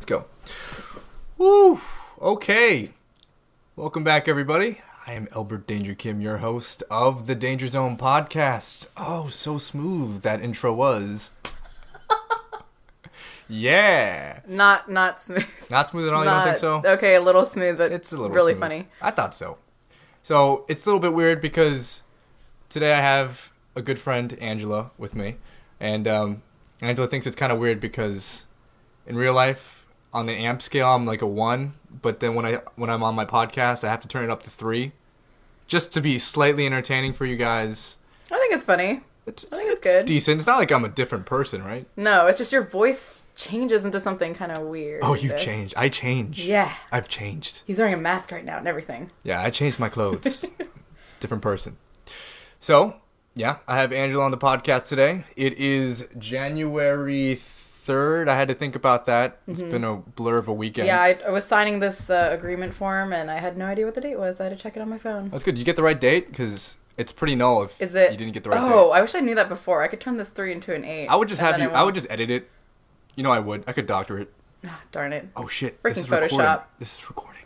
Let's go. Woo! Okay. Welcome back, everybody. I am Elbert Danger Kim, your host of the Danger Zone podcast. Oh, so smooth that intro was. Yeah. Not smooth. Not smooth at all? You don't think so? Okay, a little smooth, but it's a little really smooth. Funny. I thought so. So, it's a little bit weird because today I have a good friend, Angela, with me. And Angela thinks it's kind of weird because in real life, on the amp scale, I'm like a 1. But then when I'm on my podcast, I have to turn it up to 3. Just to be slightly entertaining for you guys. I think it's funny. I think it's good. Decent. It's not like I'm a different person, right? No, it's just your voice changes into something kind of weird. Oh, you've changed. I changed. Yeah. I've changed. He's wearing a mask right now and everything. Yeah, I changed my clothes. Different person. So, yeah, I have Angela on the podcast today. It is January 3rd. I had to think about that. It's been a blur of a weekend. Yeah, I was signing this agreement form, and I had no idea what the date was. I had to check it on my phone. That's good. Did you get the right date? Because it's pretty null if you didn't get the right date. Oh, I wish I knew that before. I could turn this 3 into an 8. I would just I would just edit it. You know I would. I could doctor it. Ah, darn it. Oh, shit. Freaking this is Photoshop. Recording. This is recording.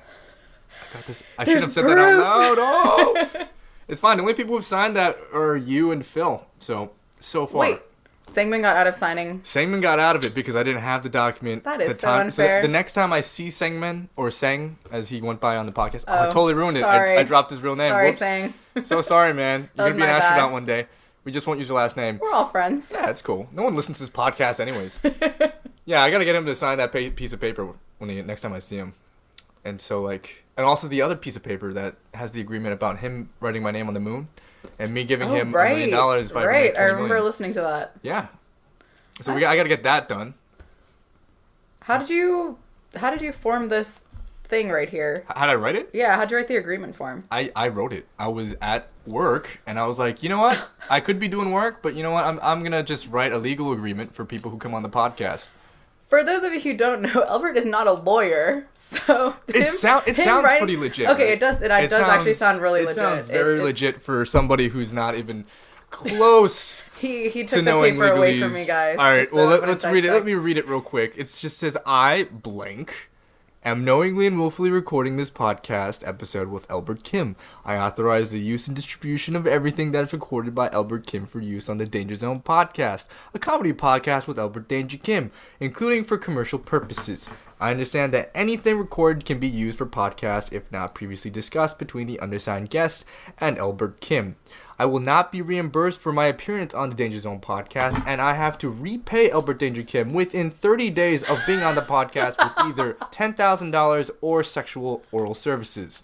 I got this. I should have said that out loud. Oh! It's fine. The only people who've signed that are you and Phil. So far. Wait. Sangman got out of signing. Sangman got out of it because I didn't have the document. That is so unfair. So the next time I see Sangman, or Sang, as he went by on the podcast, I totally ruined sorry. it. I dropped his real name. Sorry, Whoops. Sang. So sorry, man. You're going to be an my astronaut bad. one day. We just won't use your last name. We're all friends. Yeah, that's cool. No one listens to this podcast anyways. Yeah, I got to get him to sign that piece of paper next time I see him. And so, and also the other piece of paper that has the agreement about him writing my name on the moon and me giving him $1 million if I make 20 I remember million. listening to that. Yeah. So I got to get that done. How did you form this thing right here? How'd I write it? Yeah, how'd you write the agreement form? I wrote it. I was at work and I was like, you know what? I could be doing work, but you know what? I'm going to just write a legal agreement for people who come on the podcast. For those of you who don't know, Elbert is not a lawyer, so it sounds pretty legit. Okay, right? it does actually sound really legit. It sounds very legit for somebody who's not even close. He to took the paper away from me, guys. All right, well let's read it. Let me read it real quick. It just says, I blank am knowingly and willfully recording this podcast episode with Elbert Kim. I authorize the use and distribution of everything that is recorded by Elbert Kim for use on the Danger Zone podcast, a comedy podcast with Elbert Danger Kim, including for commercial purposes. I understand that anything recorded can be used for podcasts if not previously discussed between the undersigned guest and Elbert Kim. I will not be reimbursed for my appearance on the Danger Zone podcast, and I have to repay Elbert Danger Kim within 30 days of being on the podcast with either $10,000 or sexual oral services.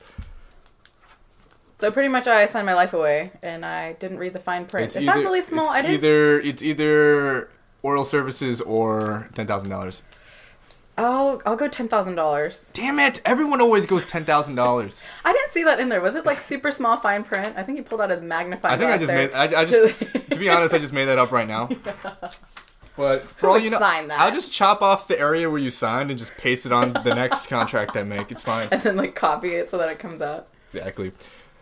So pretty much I signed my life away, and I didn't read the fine print. It's not really small. It's either oral services or $10,000. I'll go $10,000. Damn it! Everyone always goes $10,000. I didn't see that in there. Was it super small fine print? I think he pulled out his magnifying glass. To be honest, I just made that up right now. Yeah. But for all you know, I'll just chop off the area where you signed and just paste it on the next contract I make. It's fine. And then copy it so that it comes out. Exactly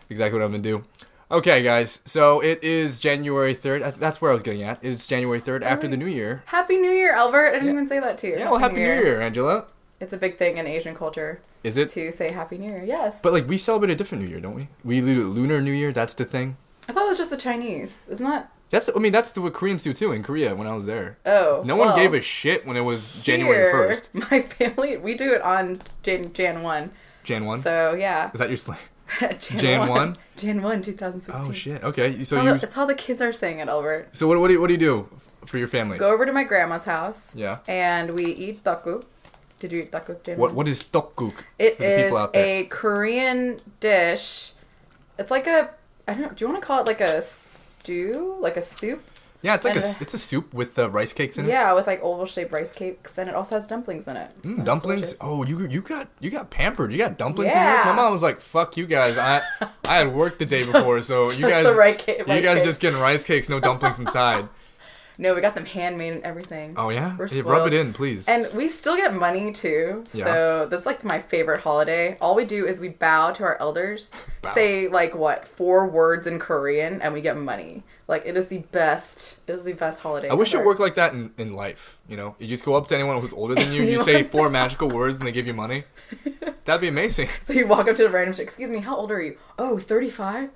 what I'm gonna do. Okay, guys. So it is January 3rd. That's where I was getting at. It's January 3rd after the New Year. Happy New Year, Albert. I didn't even say that to you. Yeah, well, Happy New Year, Angela. It's a big thing in Asian culture. Is it? To say Happy New Year, yes. But we celebrate a different New Year, don't we? We do Lunar New Year. That's the thing. I thought it was just the Chinese. Isn't that? That's what Koreans do too in Korea when I was there. Oh. No one gave a shit when it was January 1st. My family, we do it on Jan 1. Jan 1? So, yeah. Is that your slang? Jan 1? Jan 1, 2016. Oh, shit. Okay. It's how the kids are saying it, Albert. So what do you do for your family? Go over to my grandma's house. Yeah. And we eat tteokguk. Did you eat tteokguk, Jan? What is tteokguk? It is a Korean dish. It's like a, I don't know, do you want to call it a stew? Like a soup? Yeah, it's a soup with rice cakes in it. Yeah, with oval-shaped rice cakes, and it also has dumplings in it. Dumplings? Delicious. Oh, you got pampered. You got dumplings in here? My mom was like, "Fuck you guys. I had worked the day before, so you guys the right you guys just getting rice cakes, no dumplings inside." No, we got them handmade and everything. Oh, yeah? We're Hey, spoiled. rub it in, please. And we still get money, too. Yeah. So that's, like, my favorite holiday. All we do is we bow to our elders, Bow. say, like, 4 words in Korean, and we get money. Like, it is the best holiday I wish ever. it worked like that in life, you know? You just go up to anyone who's older than you, you say 4 magical words, and they give you money. That'd be amazing. So you walk up to the random shit, excuse me, how old are you? Oh, 35?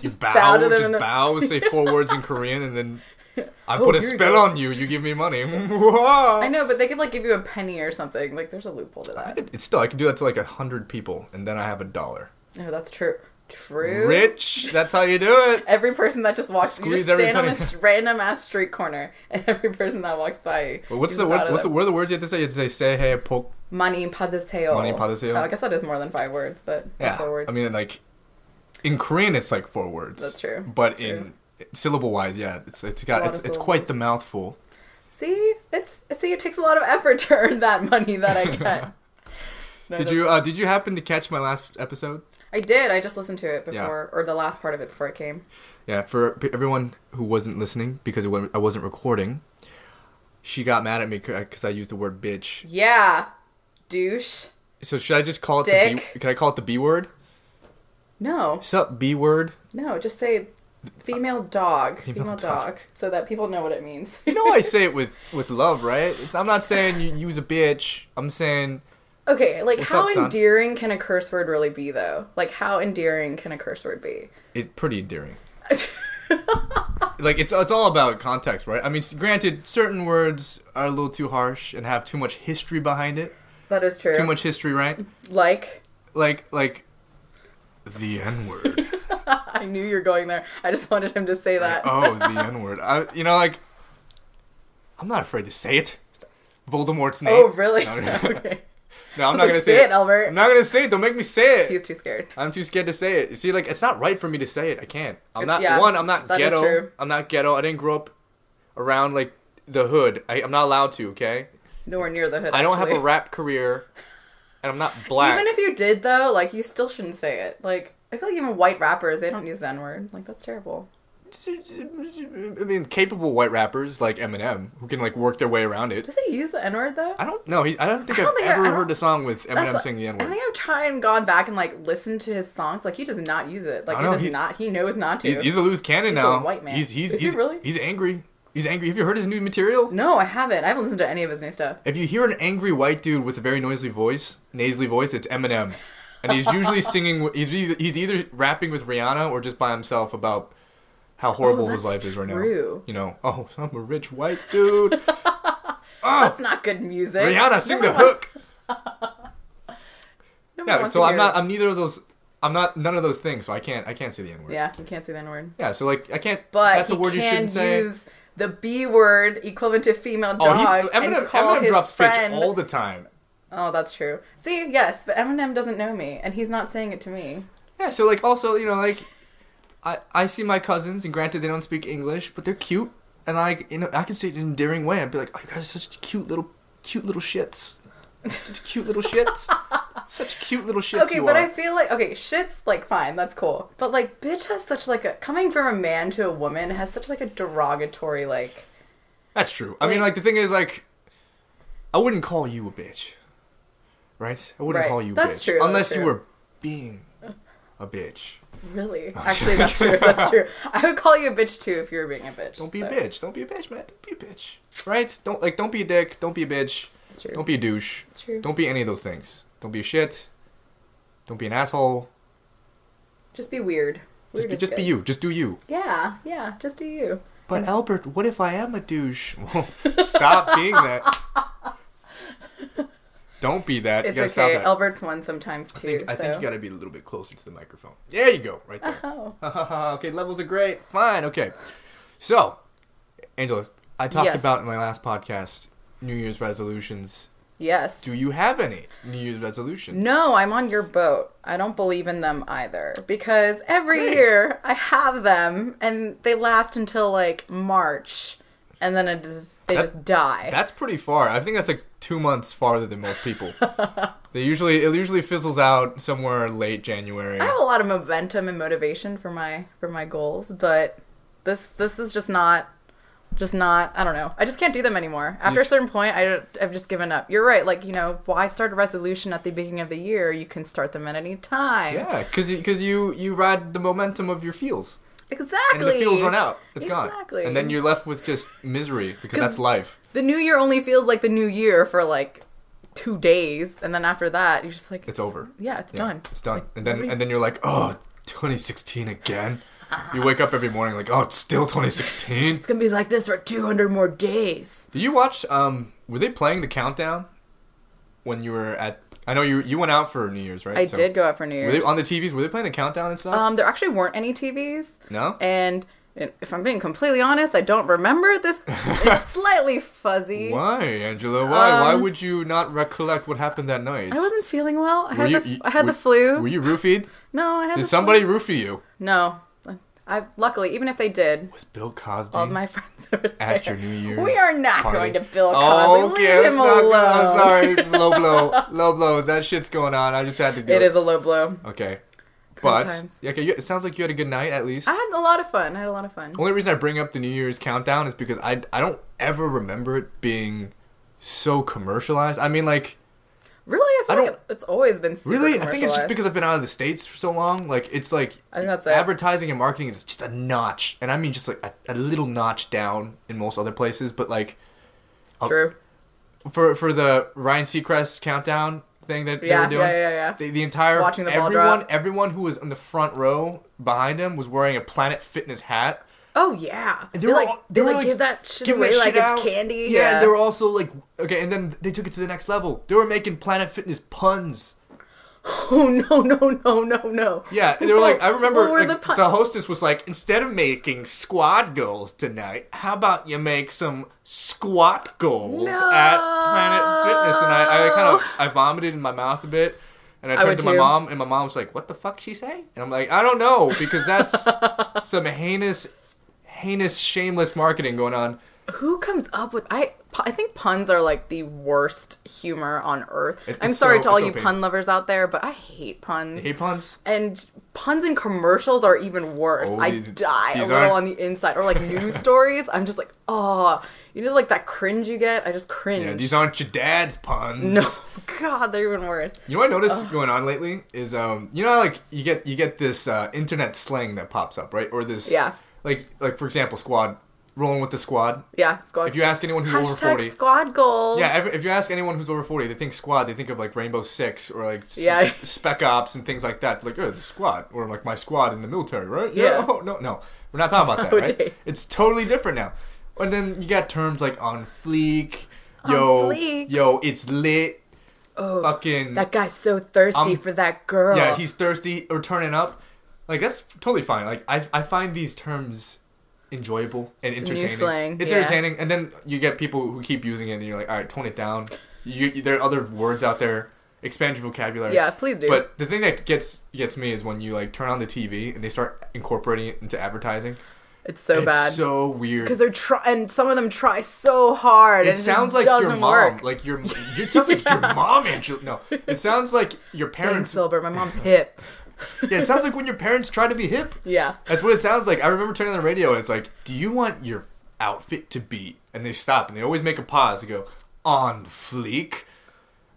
You bow, to them just bow, say 4 words in Korean, and then I Oh, put a here you spell go. on you, you give me money. Whoa. I know, but they could, like, give you a penny or something. Like, there's a loophole to that. I could do that to like 100 people, and then I have $1. No, that's true. True. Rich, that's how you do it. Every person that just walks, you Squeeze just every stand on penny. a random ass street corner, and every person that walks by you. Well, what's you the just bow to word? them. What are the words you have to say? You have to say hey, poke. Money padaseo. Money padaseo. Oh, I guess that is more than 5 words, but Yeah, 4 words. I mean, like in Korean, it's like 4 words. That's true. But True. in syllable wise, yeah, it's lot of it's syllables. quite the mouthful. See, it takes a lot of effort to earn that money that I get. No, Did you happen to catch my last episode? I did. I just listened to it Yeah. before, or the last part of it before it came. Yeah, for everyone who wasn't listening because I wasn't recording, she got mad at me because I used the word bitch. Yeah, douche. So should I just call it Dick. Can I call it the B word? No, Sup, B word? no, just say female dog, Female female dog. dog, so that people know what it means. You know I say it with love, right? I'm not saying you use a bitch. I'm saying Okay, like What's how up, son? endearing can a curse word really be, though? Like how endearing can a curse word be? it's pretty endearing. Like it's all about context, right? I mean, granted, certain words are a little too harsh and have too much history behind it. That is true. Too much history, right? Like, Like the N word. I knew you were going there. I just wanted him to say that. Oh, the N word. Like I'm not afraid to say it. Voldemort's name. Oh, really? No, Okay. No, I'm not gonna say say it, Elbert. I'm not gonna say it. Don't make me say it. He's too scared. I'm too scared to say it. You see, like, it's not right for me to say it. I can't. I'm not yeah, I'm not that is ghetto. true. I'm not ghetto. I didn't grow up around like the hood. I'm not allowed to. Okay. Nowhere near the hood. I don't have a actually. rap career, and I'm not black. Even if you did, though, like you still shouldn't say it. Like I feel like even white rappers, they don't use the N word. Like that's terrible. I mean, capable white rappers like Eminem who can like work their way around it. Does he use the N word though? I don't know. I don't think I don't I've think ever I don't- heard a song with Eminem That's- singing the N I word. think I've tried and gone back and like listened to his songs. Like he does not use it. Like I he know, does he's- not. He knows not to. He's a loose cannon He's a now. white man. He's Is he really? He's angry. He's angry. Have you heard his new material? No, I haven't. I haven't listened to any of his new stuff. If you hear an angry white dude with a very nasally voice, it's Eminem, and he's usually singing. He's either rapping with Rihanna or just by himself about how horrible his that's life is right true. now. You know, oh, I'm a rich white dude. That's not good music. Rihanna, sing the No one hook. no one Yeah, wants so to I'm hear not. it. I'm neither of those. I'm not none of those things. So I can't say the N word. Yeah, you can't say the N word. Yeah. So like I can't. But that's a he word you can shouldn't say. use the B word equivalent to female Oh, dog Eminem. and call Eminem his drops friend. bitch all the time. Oh, that's true. See, yes, but Eminem doesn't know me, and he's not saying it to me. Yeah, so like also, like I see my cousins, and granted they don't speak English, but they're cute, and I can say it in an endearing way. I'd be like, oh, you guys are such cute little shits. Such cute little shits. Such cute little shits. Okay, you but are. I feel like shit's like fine, that's cool. But like bitch has such like a coming from a man to a woman has such like a derogatory like. That's true. I mean, like the thing is, like, I wouldn't call you a bitch, right? I wouldn't Right. call you a That's bitch true, that's unless you true. were being a bitch. Really? Actually, that's true. That's true. I would call you a bitch too if you were being a bitch. Don't be so. a bitch. Don't be a bitch, man. Don't be a bitch. Right? Don't be a dick. Don't be a bitch. That's true. Don't be a douche. That's true. Don't be any of those things. Don't be a shit. Don't be an asshole. Just be weird. Weird is Just be good. you. Just do you. Yeah, just do you. But Elbert, what if I am a douche? Well, stop being that. Don't be that. It's you gotta stop okay. that. Albert's one sometimes too. I think so. you gotta be a little bit closer to the microphone. There you go, right there. Oh. Okay, levels are great. Fine, okay. So, Angela, I talked Yes. about in my last podcast New Year's resolutions. Yes. Do you have any New Year's resolutions? No, I'm on your boat. I don't believe in them either. Because every Great. year I have them and they last until like March and then they just die. That's pretty far. I think that's like 2 months farther than most people. It usually fizzles out somewhere late January. I have a lot of momentum and motivation for my goals, but this is just not Just not, I don't know. I just can't do them anymore. After a certain point, I've just given up. You're right. Like, why start a resolution at the beginning of the year? You can start them at any time. Yeah, because you ride the momentum of your feels. Exactly. And the feels run out. It's gone. Exactly. And then you're left with just misery, because that's life. The new year only feels like the new year for, like, 2 days. And then after that, you're just like... It's over. Yeah, it's done. It's done. Like, and then you're like, oh, 2016 again? You wake up every morning like, oh, it's still 2016? It's going to be like this for 200 more days. Did you watch, were they playing the countdown when you were at... I know you went out for New Year's, right? I did go out for New Year's. Were they on the TVs? Were they playing the countdown and stuff? There actually weren't any TVs. No? And if I'm being completely honest, I don't remember this. It's slightly fuzzy. Why, Angela? Why would you not recollect what happened that night? I wasn't feeling well. I had the flu. Were you roofied? No, I had the flu. Did somebody roofie you? No. Luckily, even if they did, was Bill Cosby all of my friends over there. At your New Year's We are not party? going to Bill Cosby. Oh, okay, Leave him alone. I'm sorry, it's low blow. Low blow. That shit's going on. I just had to do it. It is a low blow. Okay. But times. Okay, it sounds like you had a good night, at least. I had a lot of fun. Only reason I bring up the New Year's countdown is because I don't ever remember it being so commercialized. I mean, like... Really? I feel like it's always been super Really? I think it's just because I've been out of the States for so long. Like, it's like... I think that's it. Advertising and marketing is just a notch. And I mean just like a little notch down in most other places. But like... True. For the Ryan Seacrest countdown thing that they were doing. Yeah. The entire... Watching the ball drop. Everyone who was in the front row behind him was wearing a Planet Fitness hat. Oh, yeah. And they give that shit away like it's candy. Yeah, and they were also like... Okay, and then they took it to the next level. They were making Planet Fitness puns. Oh, no. Yeah, and they were like... I remember the hostess was like, instead of making squad goals tonight, how about you make some squat goals at Planet Fitness? And I vomited in my mouth a bit. And I turned to my mom, and my mom was like, what the fuck she say? And I'm like, I don't know, because that's some heinous, shameless marketing going on. Who comes up with... I think puns are like the worst humor on earth. I'm so sorry to all you painful. pun lovers out there, but I hate puns. You hate puns? And puns in commercials are even worse. Oh, I die a little on the inside. Or like news stories. I'm just like, oh... You know, like that cringe you get? I just cringe. Yeah, these aren't your dad's puns. No. God, they're even worse. You know what I noticed going on lately is, you know, like you get this internet slang that pops up, right? Or this, like for example, squad, rolling with the squad. Yeah, squad. If you ask anyone who's over 40, squad goals. Yeah, if you ask anyone who's over 40, they think squad. They think of like Rainbow Six or like Spec Ops and things like that. Like, oh, the squad, or like my squad in the military, right? Yeah. Oh, no, we're not talking about that, right? It's totally different now. And then you got terms like on fleek, yo, it's lit. Oh, fucking that guy's so thirsty for that girl. Yeah, he's thirsty or turning up. Like, that's totally fine. Like, I find these terms enjoyable and entertaining. New slang. It's entertaining. And then you get people who keep using it and you're like, all right, tone it down. There are other words out there. Expand your vocabulary. Yeah, please do. But the thing that gets me is when you like turn on the TV and they start incorporating it into advertising. It's so bad. It's so weird. Because they're and some of them try so hard. It sounds like your mom. Work. Like it sounds like your mom, Angela. No, it sounds like your parents. Thanks, Elbert. My mom's hip. Yeah, it sounds like when your parents try to be hip. Yeah. That's what it sounds like. I remember turning on the radio and it's like, do you want your outfit to be? And they stop and they always make a pause. They go, on fleek.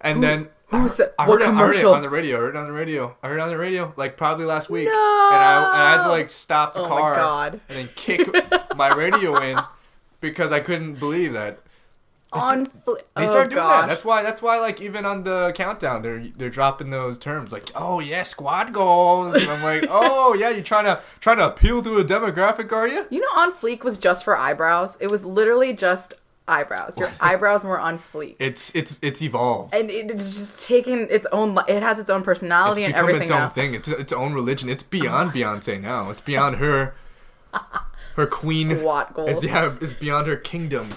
And then... Who said I heard it on the radio. I heard it on the radio, like probably last week. No! And I had to like stop the car my God. and then kick my radio in because I couldn't believe that. They started doing that. That's why like even on the countdown they're dropping those terms like, oh yeah, squad goals. And I'm like, oh yeah, you trying to appeal to a demographic, are you? You know, on fleek was just for eyebrows. It was literally just eyebrows. Your eyebrows were on fleek. It's evolved, and it's just taken its own. It has its own personality and everything. It's its own thing. It's its own religion. It's beyond Beyonce now. It's beyond her queen. Squat goals. It's beyond her kingdom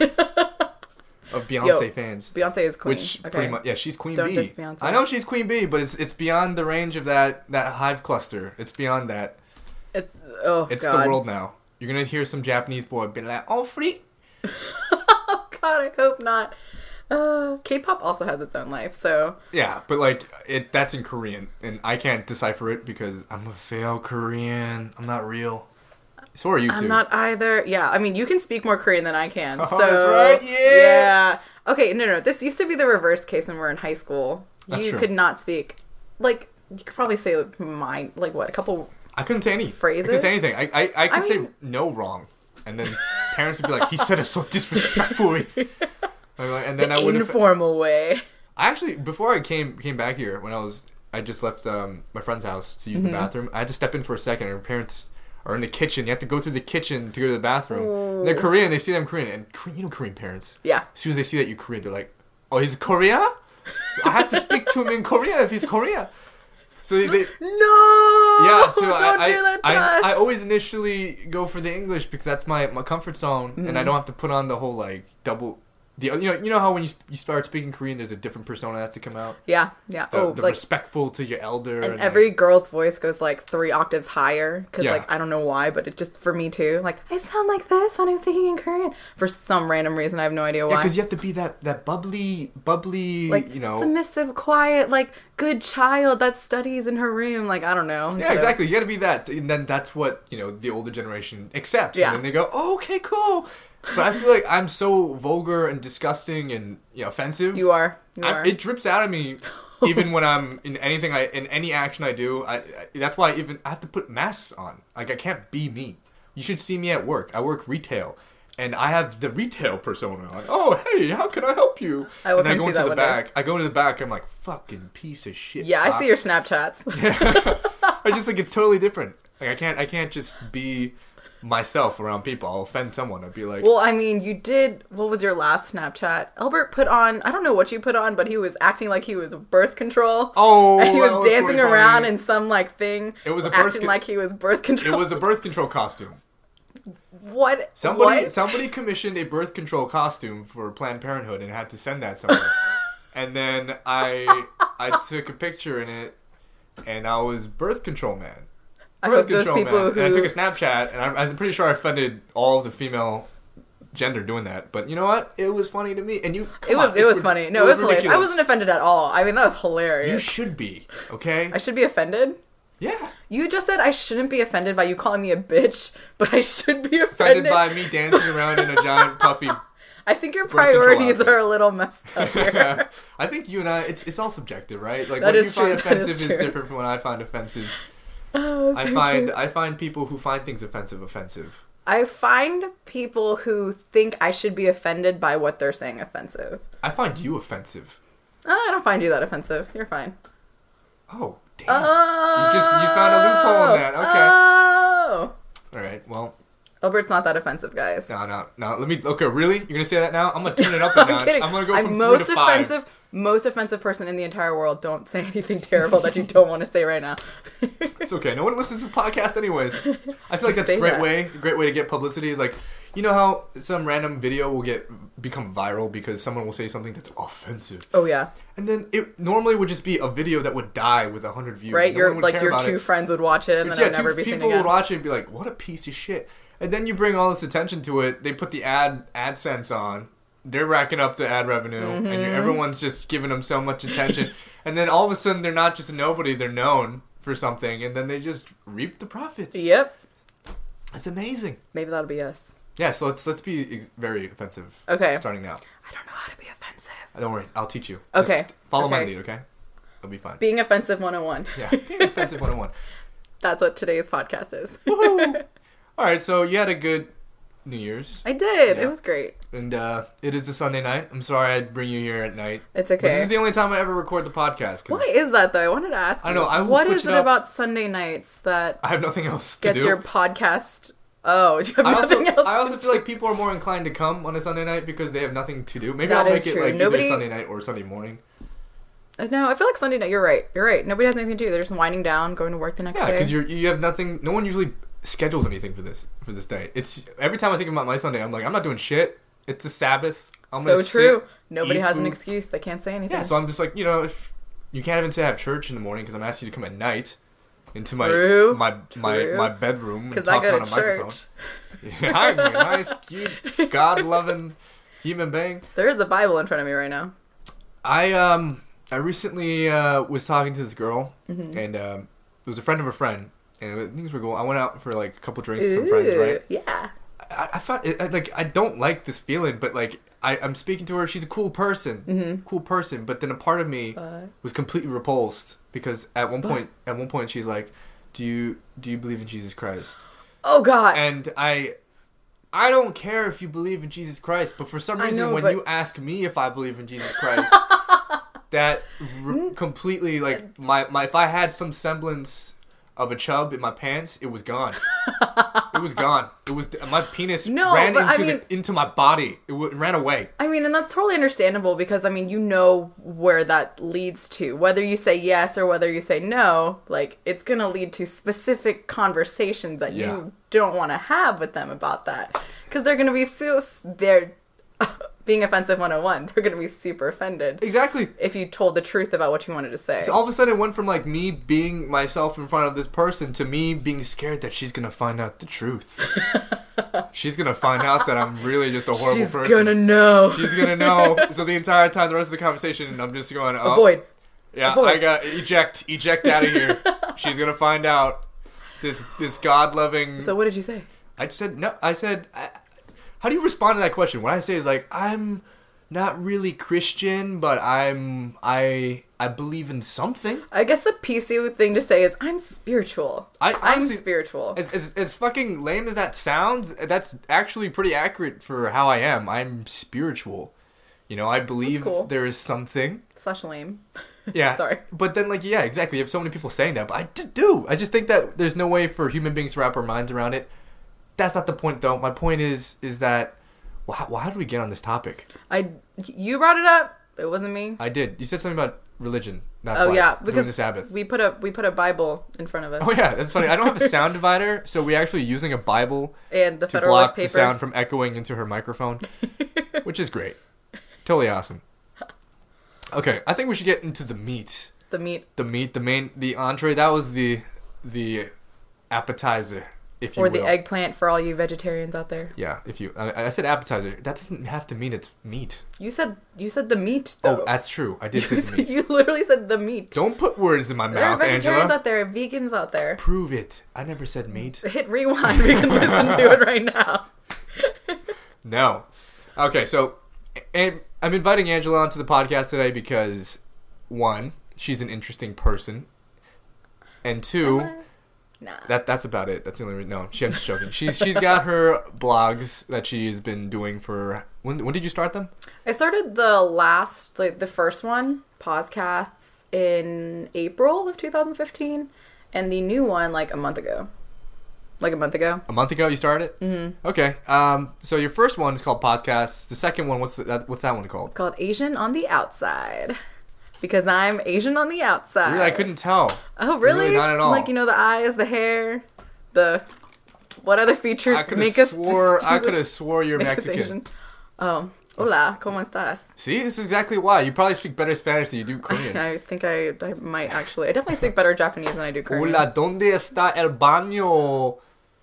of Beyonce fans. Beyonce is queen. Which pretty much, yeah, she's queen Don't bee. diss Beyonce. I know she's queen bee, but it's beyond the range of that hive cluster. It's beyond that. It's the world now. You're gonna hear some Japanese boy be like, "Oh, freak." God, I hope not. K-pop also has its own life, so... Yeah, but, like, that's in Korean, and I can't decipher it because I'm a failed Korean. I'm not real. So are you two. I'm not either. Yeah, I mean, you can speak more Korean than I can. Oh, so that's right. yeah. Okay, no. This used to be the reverse case when we were in high school. That's you true. could not speak. Like, you could probably say a couple. I couldn't say any phrases. I couldn't say anything. I could say mean, no wrong, and then parents would be like, "He said it so disrespectfully." And then I would informal way. I actually, before I came back here, I just left my friend's house to use the bathroom. I had to step in for a second, and her parents are in the kitchen. You have to go through the kitchen to go to the bathroom. They're Korean. They see them Korean, and Korean parents. Yeah. As soon as they see that you're Korean, they're like, "Oh, he's Korea? I have to speak to him in Korea if he's Korea." So they no. Yeah. So don't do that to us. I always initially go for the English because that's my comfort zone, and I don't have to put on the whole like double. You know how when you start speaking Korean, there's a different persona that has to come out. Yeah. The respectful to your elder, and every girl's voice goes like 3 octaves higher because like I don't know why, but it just for me too. Like I sound like this when I'm speaking in Korean for some random reason. I have no idea why. Yeah, because you have to be that bubbly, like submissive, quiet, like good child that studies in her room. Like I don't know. Yeah, exactly. You got to be that, and then that's what the older generation accepts. Yeah. And then they go, "Oh, okay, cool." But I feel like I'm so vulgar and disgusting and offensive. You are. It drips out of me, even when I'm in anything. In any action I do. That's why I have to put masks on. Like I can't be me. You should see me at work. I work retail, and I have the retail persona. Like, oh hey, how can I help you? And I go into the back. I go into the back. I'm like, fucking piece of shit. Yeah, box. I see your Snapchats. Yeah. I just think it's totally different. Like I can't just be myself around people. I'll offend someone. I'd be like, well, I mean, you did. What was your last Snapchat? Elbert put on, I don't know what you put on, but he was acting like he was birth control. Oh, and he was dancing around in some like thing. It was acting like he was birth control. It was a birth control costume. What? Somebody commissioned a birth control costume for Planned Parenthood and had to send that somewhere. And then I took a picture in it, and I was birth control man. Birth control man. And I took a Snapchat, and I'm pretty sure I offended all of the female gender doing that. But you know what? It was funny to me. And it was funny. No, it was hilarious. I wasn't offended at all. I mean, that was hilarious. You should be, okay? I should be offended? Yeah. You just said I shouldn't be offended by you calling me a bitch, but I should be offended by me dancing around in a giant puffy. I think your priorities are a little messed up here. I think you and I, it's all subjective, right? Like what you find offensive is different from what I find offensive. Oh, I find people who find things offensive. I find people who think I should be offended by what they're saying offensive. I find you offensive. I don't find you that offensive. You're fine. Oh, damn. You found a loophole in that. Okay. Oh. All right, well. Elbert's not that offensive, guys. No. Let me. Okay, really? You're gonna say that now? I'm gonna turn it up a notch. I'm gonna go from 4 to 5. Most offensive person in the entire world. Don't say anything terrible that you don't want to say right now. It's okay. No one listens to this podcast, anyways. I feel like that's a great way. A great way to get publicity is like, you know how some random video will become viral because someone will say something that's offensive. Oh yeah. And then it normally would just be a video that would die with 100 views. Right. Your two friends would watch it and then it would never be seen again. People would watch it and be like, "What a piece of shit." And then you bring all this attention to it. They put the AdSense on. They're racking up the ad revenue, and everyone's just giving them so much attention. And then all of a sudden, they're not just a nobody; they're known for something, and then they just reap the profits. Yep, it's amazing. Maybe that'll be us. Yeah, so let's be very offensive. Okay, starting now. I don't know how to be offensive. Don't worry, I'll teach you. Okay, just follow my lead. Okay, it'll be fine. Being offensive 101. Yeah, being offensive 101. That's what today's podcast is. Woohoo! All right, so you had a good New Year's. I did. Yeah. It was great. And it is a Sunday night. I'm sorry I'd bring you here at night. It's okay. But this is the only time I ever record the podcast. Why is that, though? I wanted to ask you. I know. What is it about Sunday nights that... I have nothing else to do. Gets your podcast... Oh, do you have nothing else I also feel like people are more inclined to come on a Sunday night because they have nothing to do. Maybe I'll make it like either Sunday night or Sunday morning. No, I feel like Sunday night... You're right. Nobody has anything to do. They're just winding down, going to work the next day. Yeah, because you have nothing... No one usually schedules anything for this day. It's every time I think about my Sunday, I'm like, I'm not doing shit. It's the Sabbath. I'm so true. Nobody has an excuse. They can't say anything. Yeah, so I'm just like, if you can't even say I have church in the morning because I'm asking you to come at night into my bedroom because I go to church. Yeah, I'm a nice, cute, God-loving human being. There is a Bible in front of me right now. I recently was talking to this girl, and it was a friend of a friend. and things were going. I went out for like a couple drinks with some friends, right? Yeah. I found it, like I don't like this feeling, but like I'm speaking to her. She's a cool person, cool person. But then a part of me was completely repulsed because at one point she's like, "Do you believe in Jesus Christ?" Oh God. And I don't care if you believe in Jesus Christ, but for some reason when you ask me if I believe in Jesus Christ, that completely like my if I had some semblance of a chub in my pants, it was gone. It was gone. It was my penis ran into my body. It ran away. I mean, and that's totally understandable because I mean, you know where that leads to. Whether you say yes or whether you say no, like it's gonna lead to specific conversations that you don't want to have with them about that because they're gonna be they're being offensive 101. They're gonna be super offended. Exactly. If you told the truth about what you wanted to say. So all of a sudden it went from like me being myself in front of this person to me being scared that she's gonna find out the truth. She's gonna find out that I'm really just a horrible person. She's gonna know. She's gonna know. So the entire time, the rest of the conversation, I'm just going, oh, avoid. Yeah, avoid. I got eject out of here. She's gonna find out this God-loving. So what did you say? I said no. I said. How do you respond to that question? What I say is like, I'm not really Christian, but I believe in something. I guess the PC thing to say is I'm spiritual. I'm spiritual. As fucking lame as that sounds, that's actually pretty accurate for how I am. I'm spiritual. You know, I believe there is something. / lame. Yeah. Sorry. But then, like, yeah, exactly. You have so many people saying that, but I just do. I just think that there's no way for human beings to wrap our minds around it. That's not the point, though. My point is that, how did we get on this topic? You brought it up. It wasn't me. I did. You said something about religion. That's why. Yeah, because doing the Sabbath. We put a Bible in front of us. Oh yeah, that's funny. I don't have a sound divider, so we're actually using a Bible and the to Federalist block Papers. the sound from echoing into her microphone, which is great. Totally awesome. Okay, I think we should get into the meat. The entree. That was the appetizer. If you or will. the eggplant for all you vegetarians out there. Yeah, I said appetizer. That doesn't have to mean it's meat. You said the meat, though. Oh, that's true. I did say the meat. You literally said the meat. Don't put words in my mouth, there are vegetarians Angela. out there, vegans out there. Prove it. I never said meat. Hit rewind. We can listen to it right now. No. Okay, so I'm inviting Angela onto the podcast today because, one, she's an interesting person, and two... Nah. That's about it. That's the only reason. No, I'm just joking. She's got her blogs that she's been doing for... When did you start them? I started the first one, PosCasts, in April of 2015, and the new one like a month ago. A month ago you started it? Mm-hmm. Okay. So your first one is called PosCasts. The second one, what's that one called? It's called Asian on the Outside. Because I'm Asian on the outside. Really? I couldn't tell. Oh, really? Not at all. Like, the eyes, the hair, what other features make us distinguish? I could have swore you're Mexican. Asian. Oh. Hola, ¿cómo estás? See, this is exactly why. You probably speak better Spanish than you do Korean. I think I might actually. I definitely speak better Japanese than I do Korean. Hola, ¿dónde está el baño?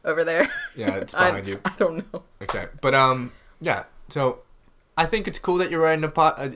Over there. Yeah, it's behind you. I don't know. Okay, but yeah. So, I think it's cool that you're writing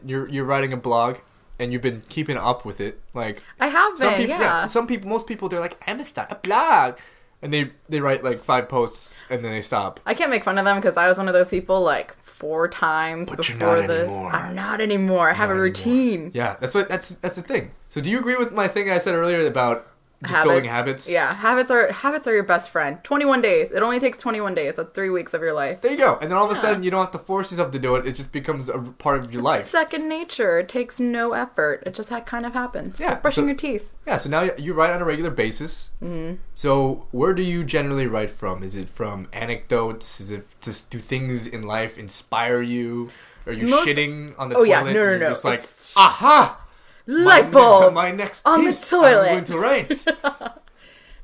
you're writing a blog. And you've been keeping up with it, like I have been. Most people, they're like, I'm a blog, and they write like 5 posts and then they stop. I can't make fun of them because I was one of those people like 4 times before this. I'm not anymore. I have a routine. Yeah, that's the thing. So do you agree with my thing I said earlier about just building habits? Yeah, habits are your best friend. 21 days. It only takes 21 days. That's 3 weeks of your life. There you go. And then all of a sudden, you don't have to force yourself to do it. It just becomes a part of your life. Second nature. It takes no effort. It just kind of happens. Yeah. Like brushing your teeth. Yeah, so now you write on a regular basis. Mm-hmm. So where do you generally write from? Is it from anecdotes? Is it just do things in life inspire you? Are you shitting on the toilet? Yeah. No. Just like, aha! Light bulb my next on piece the toilet. I'm going to write.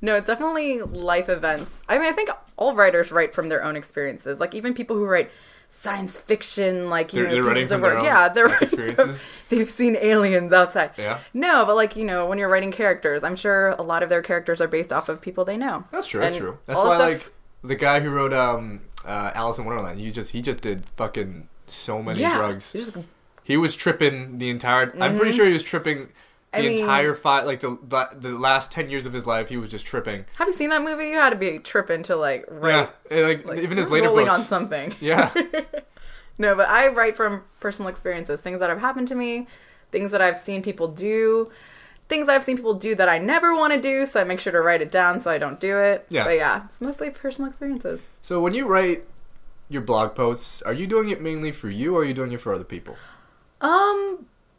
No, it's definitely life events. I mean, I think all writers write from their own experiences. Like even people who write science fiction, like they're writing from their own life experiences. They've seen aliens outside. Yeah. No, but like when you're writing characters, I'm sure a lot of their characters are based off of people they know. That's true. That's true. That's why like the guy who wrote Alice in Wonderland, he just did fucking so many drugs. He was tripping the entire... Mm-hmm. I'm pretty sure he was tripping entire the last 10 years of his life, he was just tripping. Have you seen that movie? You had to be tripping to like write. Yeah, like even his later rolling books. on something. Yeah. No, but I write from personal experiences, things that have happened to me, things that I've seen people do, things that I've seen people do that I never want to do, so I make sure to write it down so I don't do it. Yeah. But yeah, it's mostly personal experiences. So when you write your blog posts, are you doing it mainly for you, or are you doing it for other people?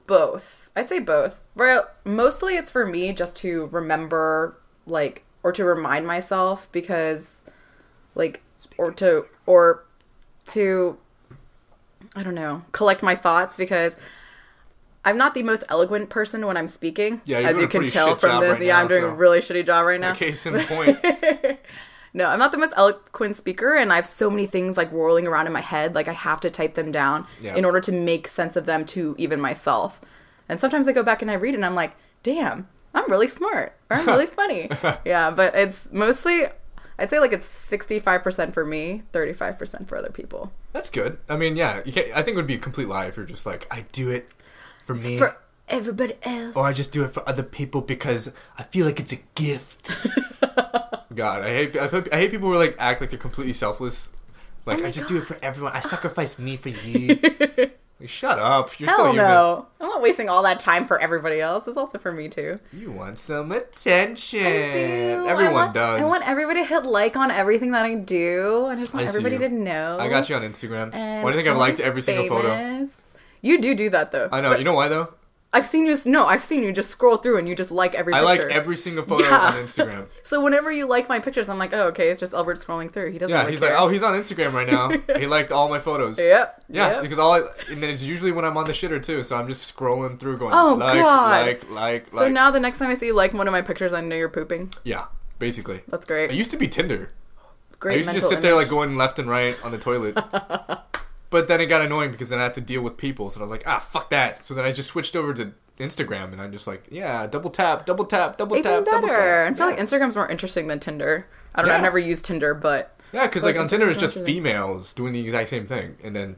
Both. I'd say both. Well, mostly it's for me just to remember, like, or to remind myself because, like, or to, I don't know, collect my thoughts because I'm not the most eloquent person when I'm speaking. Yeah, as you can tell from this. Right yeah, now, I'm doing a really shitty job right now. Case in point. No, I'm not the most eloquent speaker, and I have so many things, like, whirling around in my head. Like, I have to type them down in order to make sense of them to even myself. And sometimes I go back and I read it, and I'm like, damn, I'm really smart. Or I'm really funny. Yeah, but it's mostly, I'd say, like, it's 65% for me, 35% for other people. That's good. I mean, yeah, I think it would be a complete lie if you're just like, I do it for me. For everybody else. Or I just do it for other people because I feel like it's a gift. God, I hate people who like act like they're completely selfless. Like, I just do it for everyone. I sacrifice me for you. Like, shut up. You're Hell still human. no. I'm not wasting all that time for everybody else. It's also for me too. You want some attention. I do. Everyone does. I want everybody to hit like on everything that I do. And I just want everybody to know. I got you on Instagram. And Why do you think I've liked every single photo? You do that though. I know. You know why though? I've seen you just scroll through and you just like every picture. I like every single photo on Instagram. So whenever you like my pictures, I'm like, oh, okay, it's just Elbert scrolling through. He doesn't he's care. like, oh, he's on Instagram right now. He liked all my photos. Yep. Yeah, because and then it's usually when I'm on the shitter too, so I'm just scrolling through going, like. So now the next time I see you like one of my pictures, I know you're pooping. Yeah, basically. That's great. It used to be Tinder. Great. I used to just sit there like going left and right on the toilet. But then it got annoying because then I had to deal with people, so I was like, fuck that. So then I just switched over to Instagram, and I'm just like, double tap. Even better. I feel like Instagram's more interesting than Tinder. I don't know. I've never used Tinder, but yeah, because like on Tinder it's just females doing the exact same thing, and then.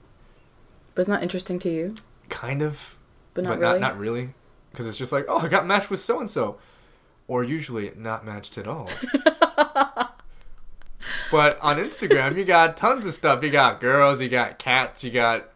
But it's not interesting to you. Kind of, but not really. Not really, because it's just like, oh, I got matched with so and so, or usually not matched at all. But on Instagram, you got tons of stuff. You got girls, you got cats, you got,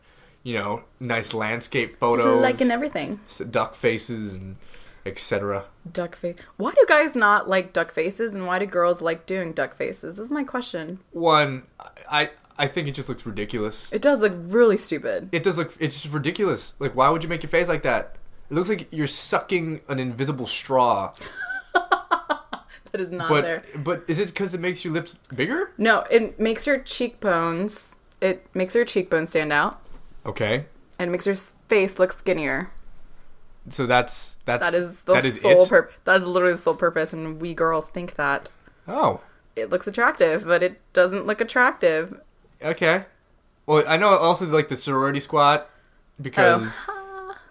nice landscape photos. Just liking everything. Duck faces and etc. Duck face. Why do guys not like duck faces, and why do girls like doing duck faces? This is my question. One, I think it just looks ridiculous. It does look really stupid. It's just ridiculous. Like, why would you make your face like that? It looks like you're sucking an invisible straw. That is not there. But is it because it makes your lips bigger? No, it makes your cheekbones. It makes your cheekbones stand out. Okay. And it makes your face look skinnier. So that is sole purpose. That is literally the sole purpose, and we girls think that. Oh. It looks attractive, but it doesn't look attractive. Okay. Well, I know also like the sorority squat because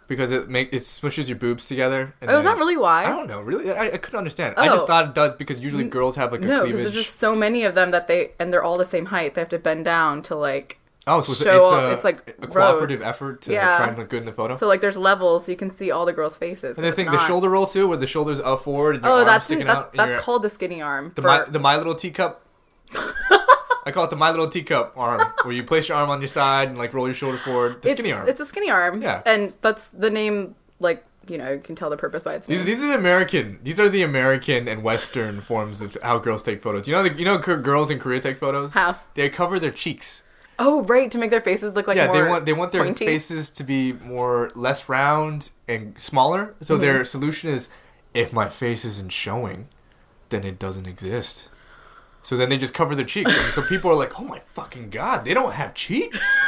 it smushes your boobs together. And is that really why? I don't know. Really, I couldn't understand. I just thought it does because usually girls have like a cleavage. No, because there's just so many of them that they're all the same height. They have to bend down to like. Oh, so it's like a cooperative effort to try and look good in the photo. So like there's levels, so you can see all the girls' faces. And the shoulder roll too, where the shoulders up forward and your arms sticking out. That's called the skinny arm. The My Little Teacup. I call it the My Little Teacup arm, where you place your arm on your side and like roll your shoulder forward. Skinny arm. It's a skinny arm. Yeah. And that's the name. Like, you can tell the purpose by its name. These are the American and Western forms of how girls take photos. You know girls in Korea take photos? How? They cover their cheeks. Oh, right, to make their faces look like more they want their pointy faces to be less round and smaller. So their solution is, if my face isn't showing, then it doesn't exist. So then they just cover their cheeks. And so people are like, oh my fucking God, they don't have cheeks?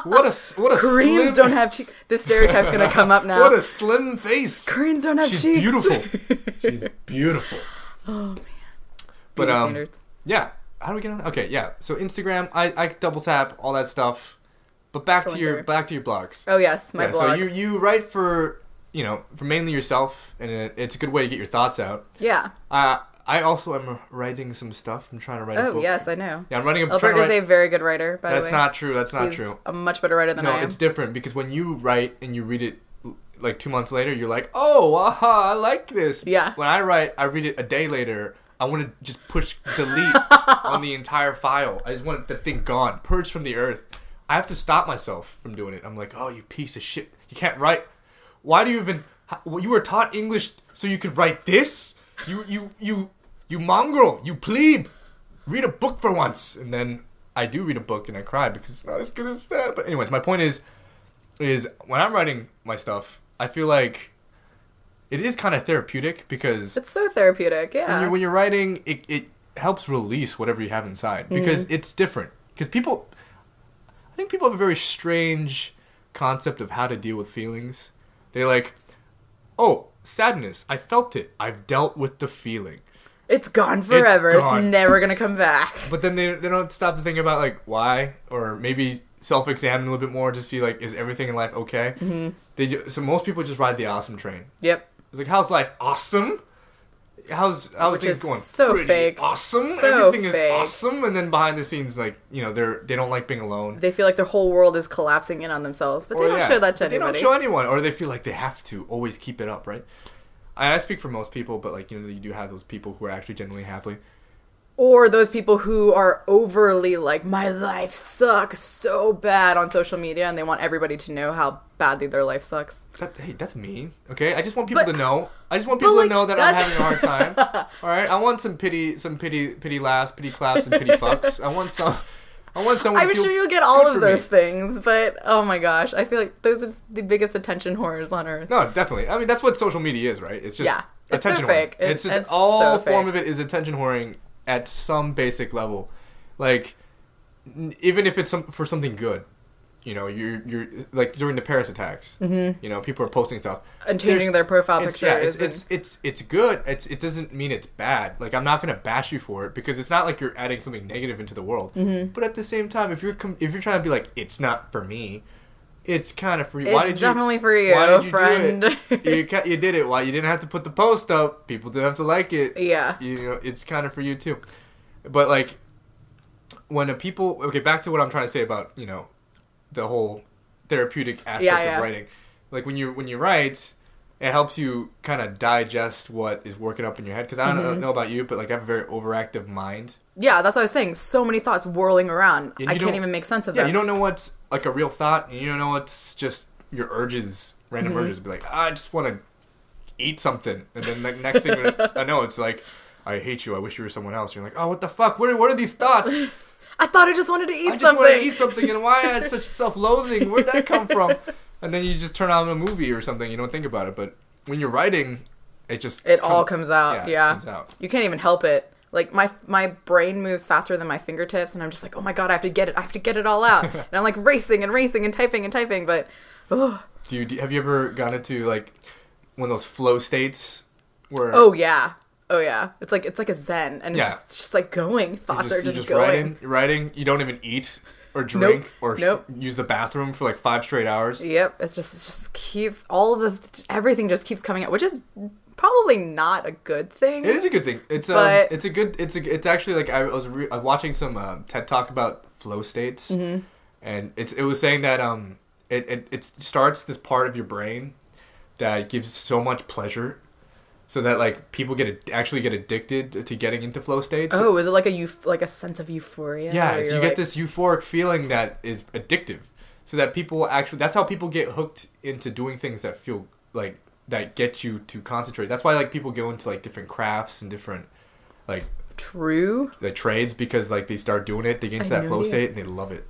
What a Koreans don't have cheeks. This stereotype's going to come up now. What a slim face. Koreans don't have cheeks. She's beautiful. She's beautiful. Oh, man. But, standards. Yeah. How do we get on? Okay, yeah. So Instagram, I double tap all that stuff. But back to your blogs. Oh yes, my blogs. So you write for mainly yourself, and it's a good way to get your thoughts out. Yeah. I also am writing some stuff. I'm trying to write a book. Oh yes, I know. Yeah, I'm writing. Elbert is a very good writer. By the way, that's not true. That's not He's true. A much better writer than I am. No, it's different because when you write and you read it like 2 months later, you're like, oh, aha, I like this. Yeah. When I read it a day later, I want to just push delete on the entire file. I just want the thing gone, purged from the earth. I have to stop myself from doing it. I'm like, oh, you piece of shit. You can't write. Why do you even... You were taught English so you could write this? You mongrel. You plebe. Read a book for once. And then I do read a book and I cry because it's not as good as that. But anyways, my point is when I'm writing my stuff, I feel like it is kind of therapeutic because... It's so therapeutic, yeah. When you're writing, it helps release whatever you have inside because it's different. Because I think people have a very strange concept of how to deal with feelings. They're like, oh, sadness. I felt it. I've dealt with the feeling. It's gone forever. It's never going to come back. But then they don't stop to think about, like, why? Or maybe self-examine a little bit more to see, like, is everything in life okay? Mm-hmm. So most people just ride the awesome train. Yep. It's like, how's life? Awesome? How's things going? So fake. Awesome. So everything is awesome. And then behind the scenes, like, you know, they don't like being alone. They feel like their whole world is collapsing in on themselves, but they don't show that to anybody. They don't show anyone, or they feel like they have to always keep it up, right? I speak for most people, but, like, you know, you do have those people who are actually genuinely happy. Or those people who are overly like, my life sucks so bad on social media, and they want everybody to know how badly their life sucks. Hey, that's me. Okay, I just want people to know. I just want people to know that I'm having a hard time. All right, I want some pity laughs, pity claps, and pity fucks. I want someone. I'm sure you'll get all of those things, but oh my gosh, I feel like those are the biggest attention whores on earth. No, definitely. I mean, that's what social media is, right? It's just attention so fake. It's just all form of it is attention whoring at some basic level. Like, even if it's for something good, you know, you're like during the Paris attacks, you know, people are posting stuff and changing their profile pictures. Yeah, it's good. It doesn't mean it's bad. Like, I'm not gonna bash you for it because it's not like you're adding something negative into the world. Mm-hmm. But at the same time, if you're trying to be like, it's not for me, it's kind of for you. It's definitely for you, friend. Do it? You did it. Why? You didn't have to put the post up. People didn't have to like it. Yeah. You know, it's kind of for you too. But like, when back to what I'm trying to say about, you know, the whole therapeutic aspect of writing. Like, when you write, it helps you kind of digest what is working up in your head. Because I don't know about you, but like, I have a very overactive mind. Yeah, that's what I was saying. So many thoughts whirling around. I can't even make sense of them. Yeah, you don't know what's like a real thought, and you don't know what's just your urges, random urges. Be like, I just want to eat something, and then the next thing I know, it's like, I hate you. I wish you were someone else. You're like, oh, what the fuck? What are these thoughts? I thought I just wanted to eat something. I just wanted to eat something, and why I had such self-loathing? Where'd that come from? And then you just turn on a movie or something. You don't think about it, but when you're writing, it all comes out. Yeah, it comes out. You can't even help it. Like, my brain moves faster than my fingertips, and I'm just like, oh my god, I have to get it. I have to get it all out. And I'm like racing and typing, but have you ever gone into like one of those flow states where? Oh yeah. It's like a zen, and it's just like going. Thoughts are just going. Writing. You don't even eat or drink or use the bathroom for like 5 straight hours. Yep. It just keeps everything just keeps coming out, which is probably not a good thing. It is a good thing. It's actually like I was watching some TED Talk about flow states, and it was saying that it starts this part of your brain that gives so much pleasure, so that like people actually get addicted to getting into flow states. Oh, is it like a sense of euphoria? Yeah, you get this euphoric feeling that is addictive, so that people that's how people get hooked into doing things that feel like that get you to concentrate. That's why like people go into like different crafts and different like trades, because like they start doing it, they get into that flow state and they love it.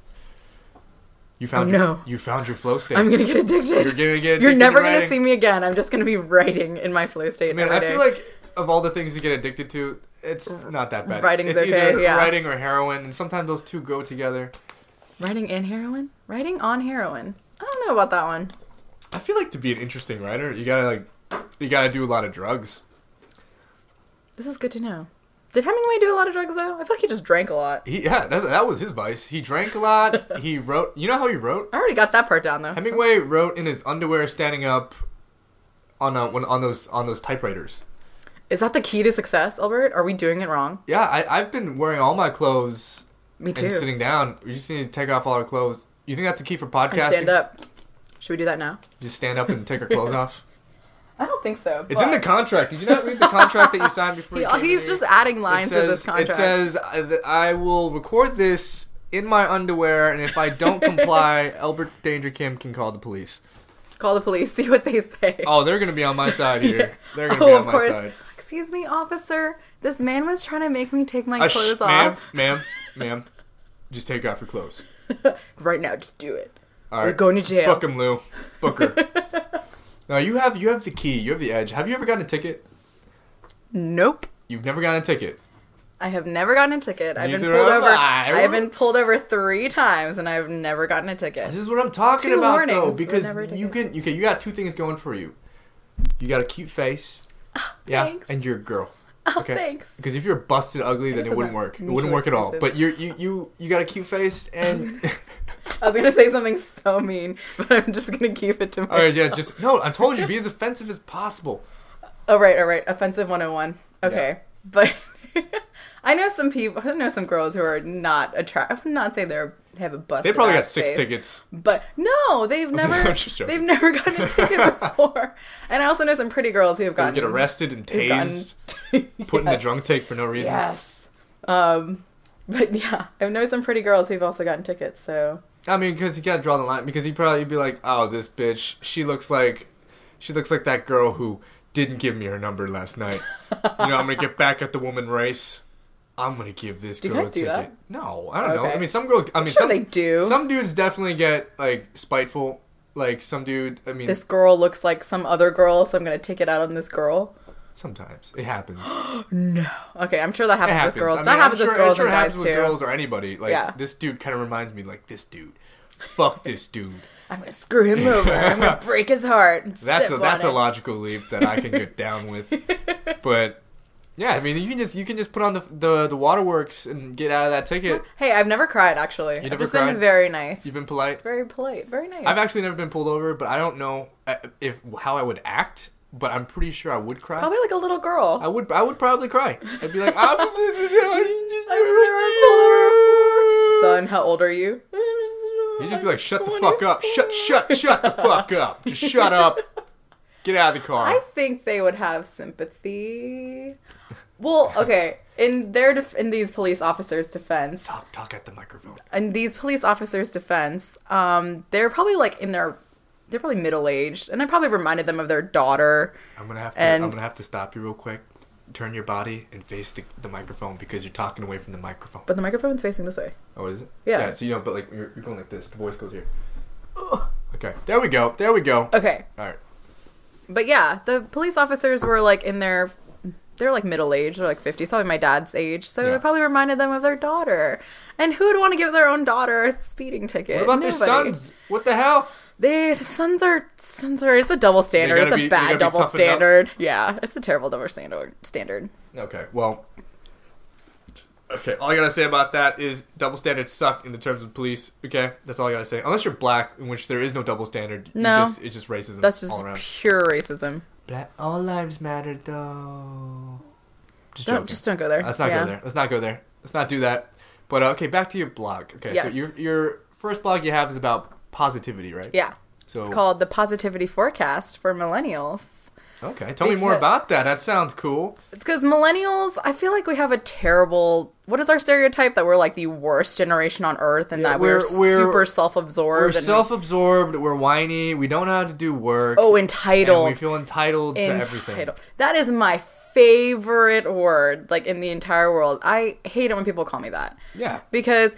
You found your flow state. I'm gonna get addicted. You're gonna get addicted. You're never gonna see me again. I'm just gonna be writing in my flow state. Man, I feel like of all the things you get addicted to, it's not that bad. Writing's it's okay, either writing or heroin, and sometimes those two go together. Writing and heroin? Writing on heroin. I don't know about that one. I feel like to be an interesting writer, you gotta do a lot of drugs. This is good to know. Did Hemingway do a lot of drugs though? I feel like he just drank a lot. That was his vice. He drank a lot. He wrote. You know how he wrote? I already got that part down though. Hemingway wrote in his underwear, standing up on those typewriters. Is that the key to success, Elbert? Are we doing it wrong? Yeah, I've been wearing all my clothes. Me too. And sitting down. We just need to take off all our clothes. You think that's the key for podcasting? And stand up. Should we do that now? Just stand up and take our clothes off? I don't think so. It's in the contract. Did you not read the contract that you signed before you came He's here? just adding lines to this contract. It says that I will record this in my underwear, and if I don't comply, Elbert Danger Kim can call the police. Call the police, see what they say. Oh, they're going to be on my side here. Yeah. They're going to be on my side. Excuse me, officer. This man was trying to make me take my clothes off. Ma'am, just take off your clothes. Right now, just do it. All right. We're going to jail. Book him, Lou. Book her. No, you have the key. You have the edge. Have you ever gotten a ticket? Nope. You've never gotten a ticket? I have never gotten a ticket. I've been pulled over 3 times, and I've never gotten a ticket. This is what I'm talking about, warnings, though, because you got 2 things going for you. You got a cute face. Yeah, thanks. and you're a girl. Oh, okay? Thanks. Because if you're busted ugly, then it wouldn't work. It wouldn't work at all. But you got a cute face, and I was gonna say something so mean, but I'm just gonna keep it to myself. All right, yeah, I told you, be as offensive as possible. All right. Offensive 101. Okay, yeah. But I know some girls who are not attractive. I'm not saying they have a busted. They probably got face, 6 tickets. But no, they've never gotten a ticket before. And I also know some pretty girls who have gotten get arrested and tased, put in the drunk take for no reason. Yes. But yeah, I've known some pretty girls who've also gotten tickets. So I mean, because you gotta draw the line. Because he'd probably be like, "Oh, this bitch, she looks like that girl who didn't give me her number last night. I'm gonna get back at the woman race. I'm gonna give this girl a ticket." Do that? No, I don't know. I mean, some girls. They do. Some dudes definitely get like spiteful. Like some dude. I mean, this girl looks like some other girl, so I'm gonna take it out on this girl. Sometimes it happens. No. Okay, I'm sure that happens with girls. That happens with girls and guys too. With girls or anybody. Like this dude kind of reminds me like this dude. Fuck this dude. I'm gonna screw him over. I'm gonna break his heart. That's a logical leap that I can get down with. But yeah, I mean you can just put on the waterworks and get out of that ticket. Hey, I've never cried actually. I've just been very nice. You've been polite. Just very polite, very nice. I've actually never been pulled over, but I don't know how I would act. But I'm pretty sure I would cry. Probably like a little girl. I would probably cry. I'd be like, I've never pulled over before. Son, how old are you? He'd just be like, shut the fuck up. Shut the fuck up. Just shut up. Get out of the car. I think they would have sympathy. Well, okay. In these police officers' defense. Talk at the microphone. In these police officers' defense, they're probably like they're probably middle-aged, and I probably reminded them of their daughter. I'm gonna have to stop you real quick. Turn your body and face the microphone because you're talking away from the microphone. But the microphone's facing this way. Oh, is it? Yeah. So but like you're going like this. The voice goes here. Okay. There we go. Okay. All right. But yeah, the police officers were like they're like middle-aged. They're like 50, probably my dad's age. So it probably reminded them of their daughter. And who would want to give their own daughter a speeding ticket? What about their sons? What the hell? The sons are, it's a double standard. It's a bad double standard. Yeah, it's a terrible double standard. Okay, well, all I gotta say about that is double standards suck in the terms of police, okay? That's all I gotta say. Unless you're black, in which there is no double standard. It's just racism. That's just all around. Pure racism. All lives matter, though. Just don't go there. Let's not go there. Let's not go there. Let's not do that. But, okay, back to your blog. Okay, yes. So your first blog you have is about positivity, right? Yeah. So it's called The Positivity Forecast for Millennials. Okay, tell me more about that. That sounds cool. It's because millennials, I feel like we have a terrible... What is our stereotype? That we're like the worst generation on earth and that we're super self-absorbed. We're self-absorbed. We're whiny. We don't know how to do work. Oh, entitled. And we feel entitled to everything. That is my favorite word, like, in the entire world. I hate it when people call me that. Yeah. Because...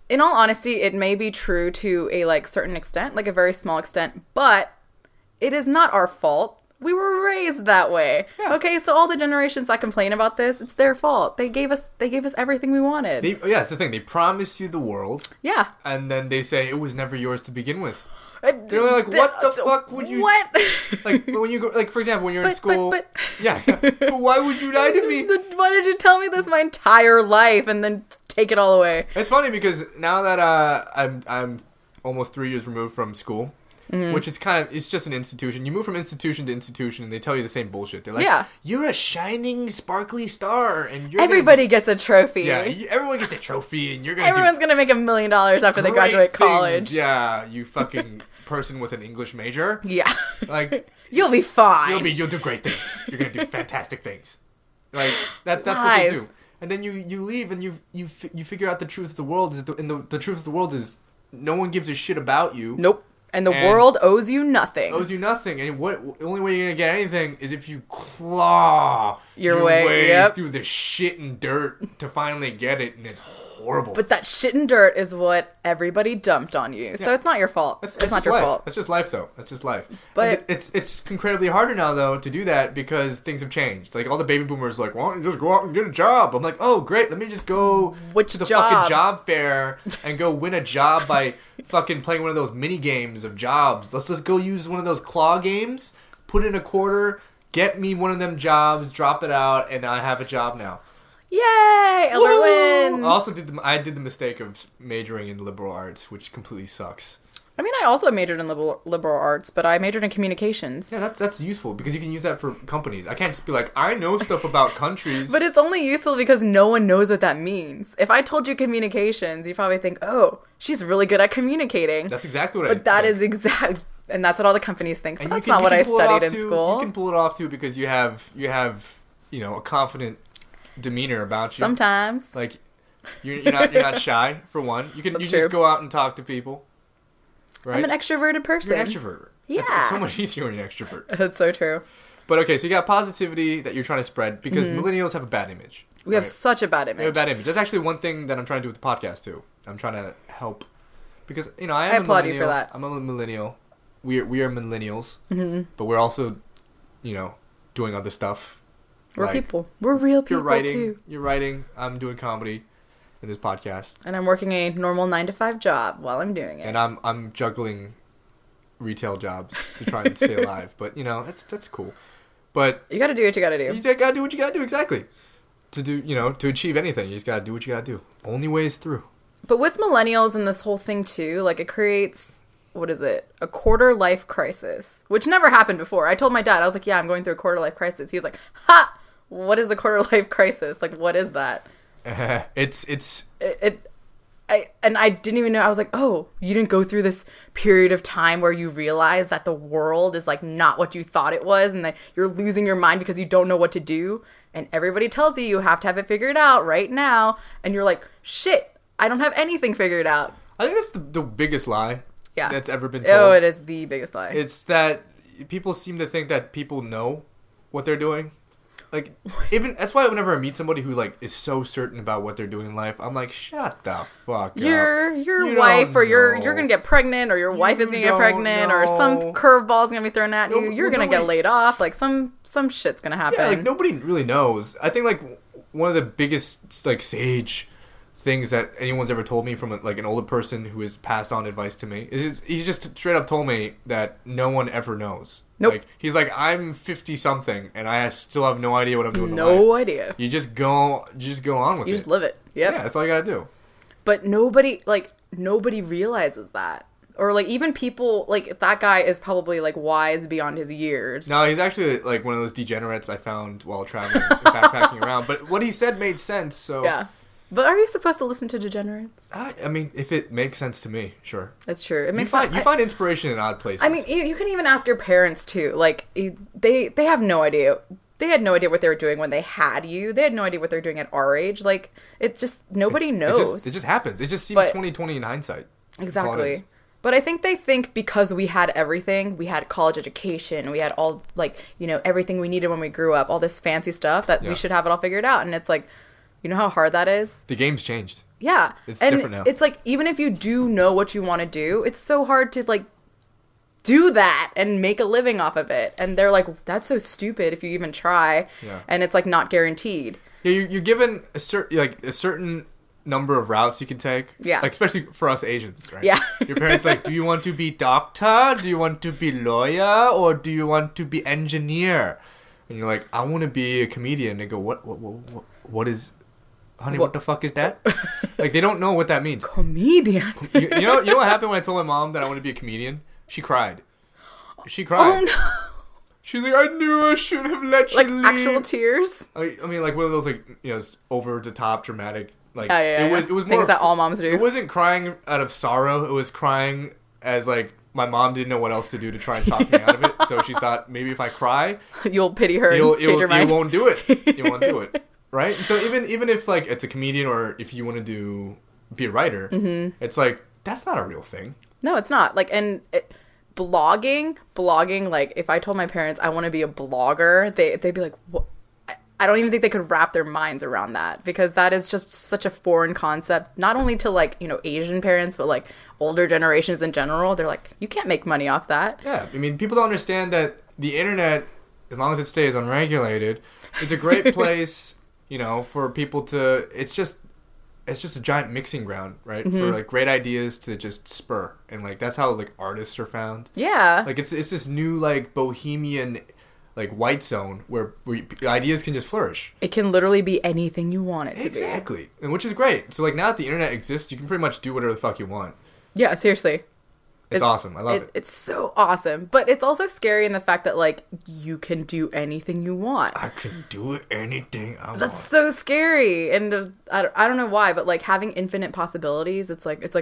in all honesty, it may be true to a like certain extent, like a very small extent, but it is not our fault. We were raised that way. Yeah. Okay, so all the generations that complain about this, it's their fault. They gave us everything we wanted. That's the thing. They promised you the world. Yeah. And then they say it was never yours to begin with. They're like, what the fuck would you... What? Like, when you go... Like, for example, when you're in school... But why would you lie to me? Why did you tell me this my entire life and then take it all away? It's funny because now that I'm almost 3 years removed from school, which is it's just an institution. You move from institution to institution and they tell you the same bullshit. They're like, you're a shining, sparkly star. And everybody gets a trophy. Yeah, everyone gets a trophy and you're going to... Everyone's going to make $1 million after they graduate college. Yeah, you fucking... person with an English major. Yeah. Like, you'll be fine. You'll do great things. You're gonna do fantastic things. Like that's what they do. And then you leave and you figure out the truth of the world is the truth of the world is no one gives a shit about you. Nope. And the world owes you nothing. Owes you nothing. And the only way you're gonna get anything is if you claw your way through the shit and dirt to finally get it, and it's horrible. But that shit and dirt is what everybody dumped on you. Yeah. So it's not your fault. It's not your fault. That's just life, though. That's just life. But it's incredibly harder now, though, to do that because things have changed. Like, all the baby boomers are like, why don't you just go out and get a job? I'm like, oh, great. Let me just go to the fucking job fair and go win a job by fucking playing one of those mini games of jobs. Let's just go use one of those claw games, put in a quarter, get me one of them jobs, drop it out, and I have a job now. Yay! Elbert wins! I also did the mistake of majoring in liberal arts, which completely sucks. I mean, I also majored in liberal arts, but I majored in communications. Yeah, that's useful because you can use that for companies. I can't just be like, I know stuff about countries. But it's only useful because no one knows what that means. If I told you communications, you probably think, oh, she's really good at communicating. That's exactly what I think. But that is exact, and that's what all the companies think. But that's not what I studied in school. You can pull it off too because you have a confident demeanor about you. Sometimes. Like you're not shy for one. You just go out and talk to people. Right? I'm an extroverted person. You're an extrovert. Yeah. It's so much easier when you're an extrovert. That's so true. But okay, so you got positivity that you're trying to spread because millennials have a bad image. We have such a bad image. We have a bad image. That's actually one thing that I'm trying to do with the podcast too. I'm trying to help because I applaud you for that. I'm a millennial. We are millennials, but we're also, doing other stuff. We're people. We're real people too. too. You're writing. I'm doing comedy in this podcast, and I'm working a normal 9-to-5 job while I'm doing it. And I'm juggling retail jobs to try and stay alive. But that's cool. But you got to do what you got to do. You got to do what you got to do exactly. To achieve anything, you just got to do what you got to do. Only way is through. But with millennials and this whole thing too, like it creates. What is it? A quarter life crisis, which never happened before. I told my dad, I was like, yeah, I'm going through a quarter life crisis. He was like, ha, what is a quarter life crisis? Like, what is that? And I didn't even know. I was like, oh, you didn't go through this period of time where you realize that the world is like not what you thought it was and that you're losing your mind because you don't know what to do. And everybody tells you have to have it figured out right now. And you're like, shit, I don't have anything figured out. I think that's the biggest lie. Yeah. That's ever been told. Oh, it is the biggest lie. It's that people seem to think that people know what they're doing. Like, even that's why whenever I meet somebody who like is so certain about what they're doing in life, I'm like, shut the fuck up. Your wife or you're gonna get pregnant or your wife is gonna get pregnant or some curveball's gonna be thrown at you. You're gonna get laid off. Like some shit's gonna happen. Yeah, like nobody really knows. I think like one of the biggest like sage things that anyone's ever told me from an older person who has passed on advice to me is he just straight up told me that no one ever knows. Nope. Like he's like, I'm 50 something and I still have no idea what I'm doing in life. No idea. You just go on with it. You just live it. Yep. Yeah, that's all you gotta do. But nobody realizes that. Or like even people like that guy is probably like wise beyond his years. No, he's actually like one of those degenerates I found while traveling and backpacking around. But what he said made sense, so yeah. But are you supposed to listen to degenerates? I mean, if it makes sense to me, sure. That's true. It makes sense. You find inspiration in odd places. I mean, you can even ask your parents too. Like they have no idea. They had no idea what they were doing when they had you. They had no idea what they're doing at our age. Like it just nobody knows. It just happens. It just seems 20/20 in hindsight. Exactly. But I think they think because we had everything, we had college education, we had all everything we needed when we grew up, all this fancy stuff that we should have it all figured out. And it's like, you know how hard that is? The game's changed. Yeah. It's different now. It's like, even if you do know what you want to do, it's so hard to, like, do that and make a living off of it. And they're like, that's so stupid if you even try. Yeah. And it's, like, not guaranteed. Yeah, you're given a certain number of routes you can take. Yeah. Like, especially for us Asians, right? Yeah. Your parents like, do you want to be doctor? Do you want to be lawyer? Or do you want to be engineer? And you're like, I want to be a comedian. They go, what is... Honey, what the fuck is that? Like, they don't know what that means. Comedian. You know what happened when I told my mom that I want to be a comedian? She cried. Oh, no. She's like, I knew I should have let you leave. Like, actual tears? I mean, like, one of those, like, over-the-top dramatic, like... It was more... Things that all moms do. It wasn't crying out of sorrow. It was crying as, like, my mom didn't know what else to do to try and talk me out of it. So she thought maybe if I cry, you'll pity her and change your mind. You won't do it. You won't do it. Right? And so even if like it's a comedian or if you want to be a writer, it's like that's not a real thing. No, it's not. Like, and blogging, like if I told my parents I want to be a blogger, they'd be like, what? I don't even think they could wrap their minds around that, because that is just such a foreign concept, not only to like, you know, Asian parents, but like older generations in general. They're like, you can't make money off that. Yeah. I mean, people don't understand that the internet, as long as it stays unregulated, is a great place, you know, for people to, it's just a giant mixing ground, right? For like great ideas to just spur. And like, that's how like artists are found. Yeah. Like it's this new like bohemian like white zone where ideas can just flourish. It can literally be anything you want it to be. Exactly. And which is great. So like now that the internet exists, you can pretty much do whatever the fuck you want. Yeah, seriously. It's awesome. I love it. It's so awesome. But it's also scary in the fact that like you can do anything you want. I can do anything I want. That's so scary. And I don't know why, but like having infinite possibilities, it's like it's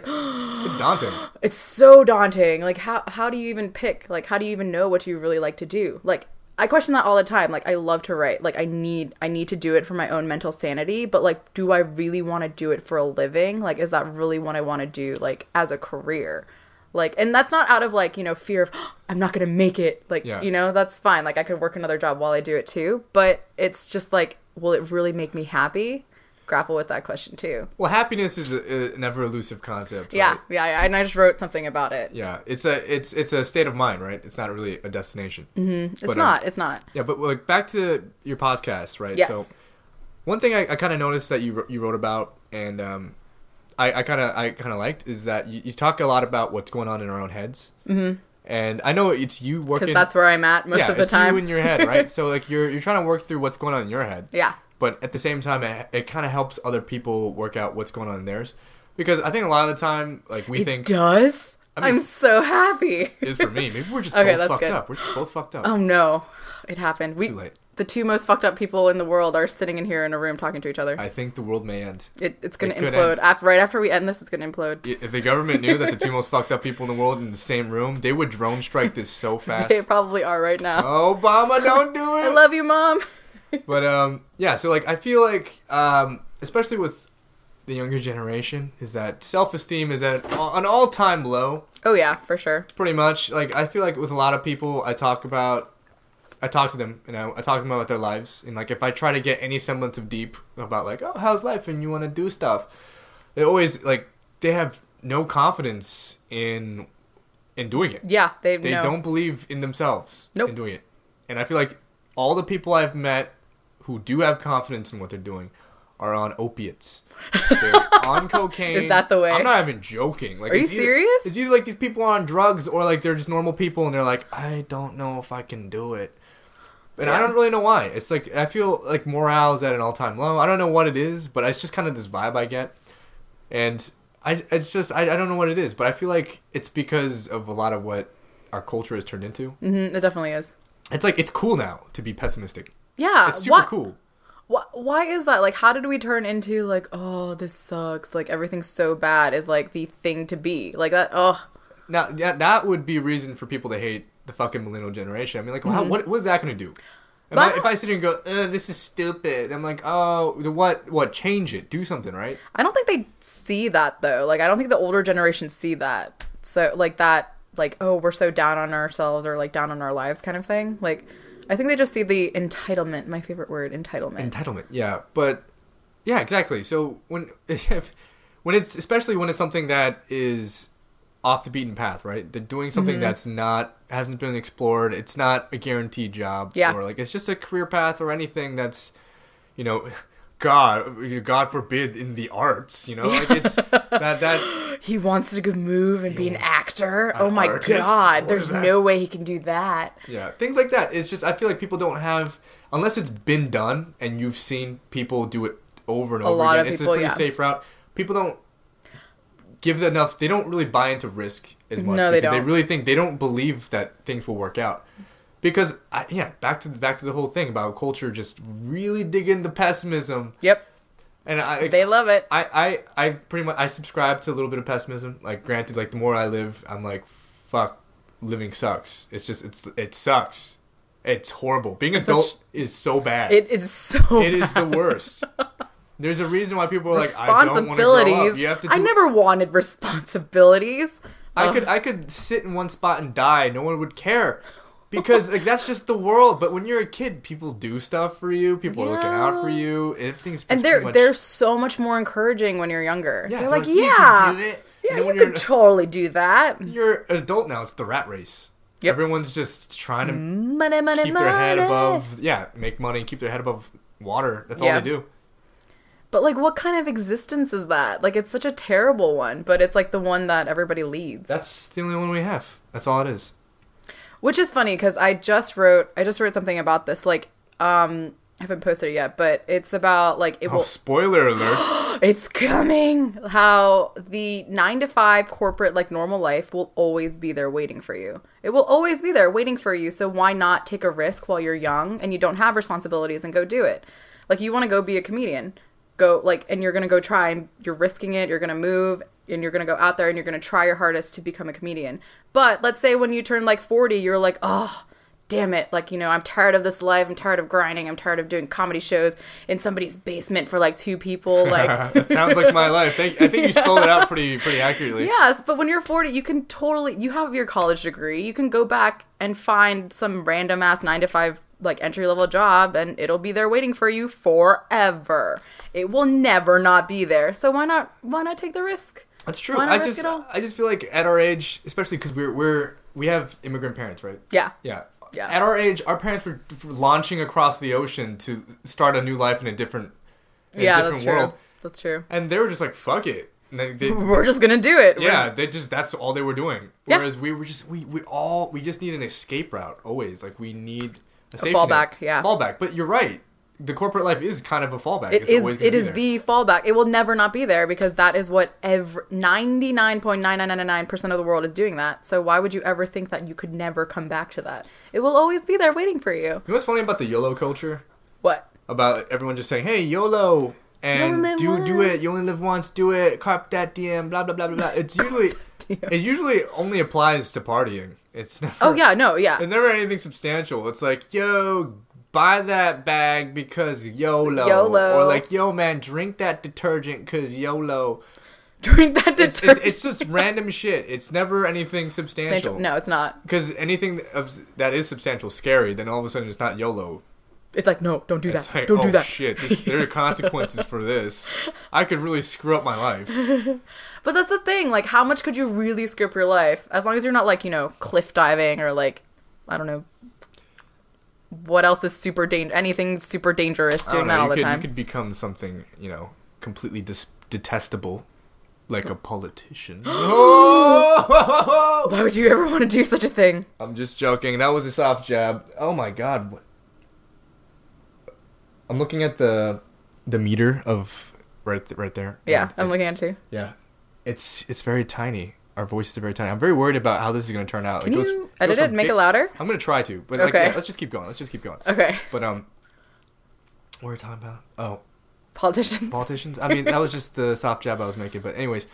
daunting. It's so daunting. Like how do you even pick? Like how do you even know what you really like to do? Like I question that all the time. Like, I love to write. Like, I need to do it for my own mental sanity. But, like, do I really want to do it for a living? Like, is that really what I want to do, like, as a career? Like, and that's not out of, like, you know, fear of, I'm not going to make it. Like, you know, that's fine. Like, I could work another job while I do it, too. But it's just, like, will it really make me happy? Grapple with that question, too. Well, happiness is an ever-elusive concept, right? Yeah. And I just wrote something about it. Yeah. It's a state of mind, right? It's not really a destination. Mm-hmm. It's not. Yeah, but, like, back to your podcast, right? Yes. So, one thing I kind of noticed that you wrote about, and I kind of liked, is that you talk a lot about what's going on in our own heads. Mm-hmm. And I know it's you working... Because that's where I'm at most of the time. Yeah, it's you in your head, right? So, like, you're trying to work through what's going on in your head. Yeah. But at the same time, it kind of helps other people work out what's going on in theirs. Because I think a lot of the time, like, we think... It does? I'm so happy. It is for me. Maybe we're just both fucked up. We're just both fucked up. Oh, no. It happened. Too late. The two most fucked up people in the world are sitting in here in a room talking to each other. I think the world may end. It's going to implode. Right after we end this, it's going to implode. If the government knew that the two most fucked up people in the world in the same room, they would drone strike this so fast. They probably are right now. Obama, don't do it! I love you, Mom! But, yeah, so, like, I feel like, especially with the younger generation, is that self-esteem is at an all-time low. Oh, yeah, for sure. Pretty much. Like, I feel like with a lot of people I talk to them, you know, I talk to them about their lives. And, like, if I try to get any semblance of deep about, like, oh, how's life? And you want to do stuff. They always, like, they have no confidence in doing it. Yeah, they don't believe in themselves in doing it. And I feel like all the people I've met who do have confidence in what they're doing are on opiates. They're on cocaine. Is that the way? I'm not even joking. Like, are you serious? It's either like these people are on drugs or like they're just normal people and they're like, I don't know if I can do it. And I don't really know why. It's like, I feel like morale is at an all-time low. I don't know what it is, but it's just kind of this vibe I get. And I don't know what it is, but I feel like it's because of a lot of what our culture has turned into. Mm-hmm, it definitely is. It's like, it's cool now to be pessimistic. Yeah. It's super cool. Why is that? Like, how did we turn into, like, oh, this sucks, like, everything's so bad is, like, the thing to be? Like, that, oh. Now, that would be a reason for people to hate the fucking millennial generation. I mean, like, what is that going to do? If I sit here and go, this is stupid, I'm like, oh, what? Change it. Do something, right? I don't think they see that, though. Like, I don't think the older generations see that. So, like, that, like, oh, we're so down on ourselves or, like, down on our lives kind of thing. Like, I think they just see the entitlement. My favorite word, entitlement. Entitlement, yeah. But, yeah, exactly. So, especially when it's something that is off the beaten path, right? They're doing something that's hasn't been explored. It's not a guaranteed job. Yeah. Or, like, it's just a career path or anything that's, you know, God forbid, in the arts, you know? Like, it's that... He wants to go move and be an actor? Oh, my God. There's no way he can do that. Yeah, things like that. It's just, I feel like people don't have... Unless it's been done and you've seen people do it over and over again. It's a pretty safe route. People don't give it enough... They don't really buy into risk as much. No, they don't. They really think... They don't believe that things will work out. Because, back to the whole thing about culture just really digging the pessimism. Yep. And they love it. I pretty much, I subscribe to a little bit of pessimism. Like, granted, like, the more I live, I'm like, fuck, living sucks. It sucks. It's horrible. Being an adult is so bad. It is so It is the worst. There's a reason why people are like, I don't want to grow up. You have to I never wanted responsibilities. I could sit in one spot and die. No one would care. Because like that's just the world. But when you're a kid, people do stuff for you. People are looking out for you. Everything's and they're so much more encouraging when you're younger. Yeah, they're like, you can do it. Yeah, you could totally do that. You're an adult now. It's the rat race. Yep. Everyone's just trying to money, keep their head above. Yeah, make money, keep their head above water. That's all they do. But like, what kind of existence is that? Like, it's such a terrible one, but it's like the one that everybody leads. That's the only one we have. That's all it is. Which is funny because I just wrote something about this. Like, I haven't posted it yet, but it's about like spoiler alert! It's coming. How the 9-to-5 corporate like normal life will always be there waiting for you. It will always be there waiting for you. So why not take a risk while you're young and you don't have responsibilities and go do it? Like you want to go be a comedian, and you're gonna go try and you're risking it. You're gonna move. And you're going to go out there and you're going to try your hardest to become a comedian. But let's say when you turn like 40, you're like, oh, damn it. Like, I'm tired of this life. I'm tired of grinding. I'm tired of doing comedy shows in somebody's basement for like 2 people. Like that sounds like my life. I think you spelled it out pretty accurately. Yes, but when you're 40, you have your college degree. You can go back and find some random ass 9-to-5 like entry level job and it'll be there waiting for you forever. It will never not be there. So why not take the risk? That's true. I just feel like at our age, especially because we have immigrant parents, right? Yeah. At our age, our parents were launching across the ocean to start a new life in a different that's world. True. That's true. And they were just like, "Fuck it." We're just gonna do it. Yeah, that's all they were doing. Whereas we just need an escape route always. Like we need a safety fallback. Net. Fallback. But you're right. The corporate life is kind of a fallback. It is the fallback. It will never not be there because that is what 99.9999% of the world is doing that. So why would you ever think that you could never come back to that? It will always be there waiting for you. You know what's funny about the YOLO culture? What? About everyone just saying, hey, YOLO, and do it. You only live once, do it. Carp that DM, blah, blah, blah, blah, blah. It usually only applies to partying. It's never... Oh, yeah, no, yeah. It's never anything substantial. It's like, yo... buy that bag because YOLO. Or like, yo, man, drink that detergent because YOLO. Drink that detergent. It's just random shit. It's never anything substantial. No, it's not. Because anything that is substantial, scary, then all of a sudden it's not YOLO. It's like, no, don't do that. Like, don't do that. Shit, there are consequences for this. I could really screw up my life. But that's the thing. Like, how much could you really screw up your life? As long as you're not like, cliff diving or like, I don't know. What else is anything super dangerous doing that all the time? You could become something, completely detestable, like a politician. Why would you ever want to do such a thing? I'm just joking. That was a soft jab. Oh my god. I'm looking at the meter of right there. Yeah, I'm looking at it too. Yeah. It's very tiny. Our voices are very tiny. I'm very worried about how this is going to turn out. Can you edit it? Make it louder? I'm going to try to. But okay. Let's just keep going. Okay. But, what were we talking about? Oh. Politicians? I mean, that was just the soft jab I was making. But anyways,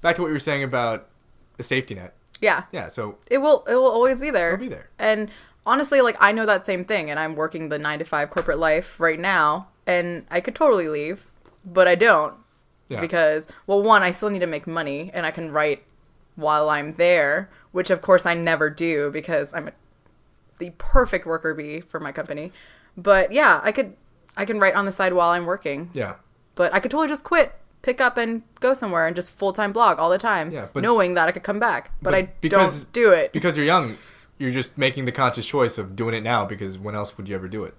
back to what you were saying about the safety net. Yeah. Yeah, so. It will always be there. It'll be there. And honestly, like, I know that same thing. And I'm working the 9-to-5 corporate life right now. And I could totally leave. But I don't. Yeah. Because, well, one, I still need to make money. And I can write while I'm there, which of course I never do because I'm the perfect worker bee for my company. But yeah, I can write on the side while I'm working. Yeah. But I could totally just quit, pick up and go somewhere and just full-time blog all the time, knowing that I could come back. But I don't do it. Because you're young, you're just making the conscious choice of doing it now because when else would you ever do it?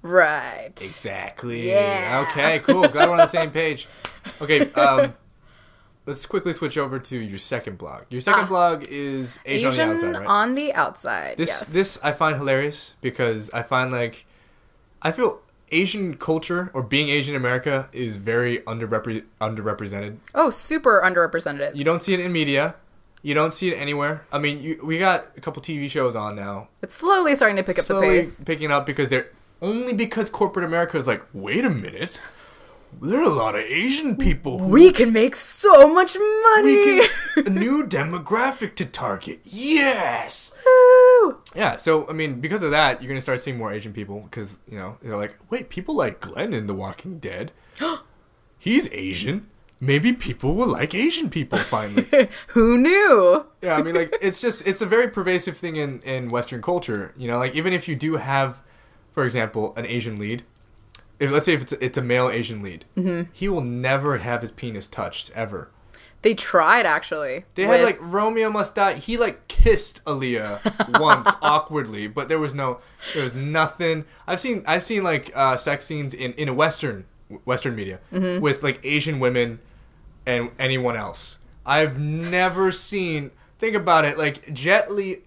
Right. Exactly. Yeah. Okay, cool. Glad we're on the same page. Okay, let's quickly switch over to your second blog. Your second blog is Asian on the Outside, right? On the Outside, This I find hilarious because I find I feel Asian culture or being Asian in America is very underrepresented. Oh, super underrepresented. You don't see it in media. You don't see it anywhere. I mean, we got a couple TV shows on now. It's slowly starting to pick up the pace. Picking up because because corporate America is like, wait a minute. there are a lot of Asian people. We can make so much money. A new demographic to target. Yes. Woo. Yeah, so, I mean, because of that, you're going to start seeing more Asian people because, you know, they're like, wait, people like Glenn in The Walking Dead. He's Asian. Maybe people will like Asian people finally. Who knew? Yeah, I mean, like, it's a very pervasive thing in Western culture. You know, like, even if you do have, for example, an Asian lead, let's say if it's a male Asian lead, he will never have his penis touched, ever. They tried, actually. They had, like, Romeo Must Die. He, like, kissed Aaliyah once, awkwardly, but there was nothing. I've seen like, sex scenes in a Western media with, like, Asian women and anyone else. I've never seen... Think about it, like, Jet Li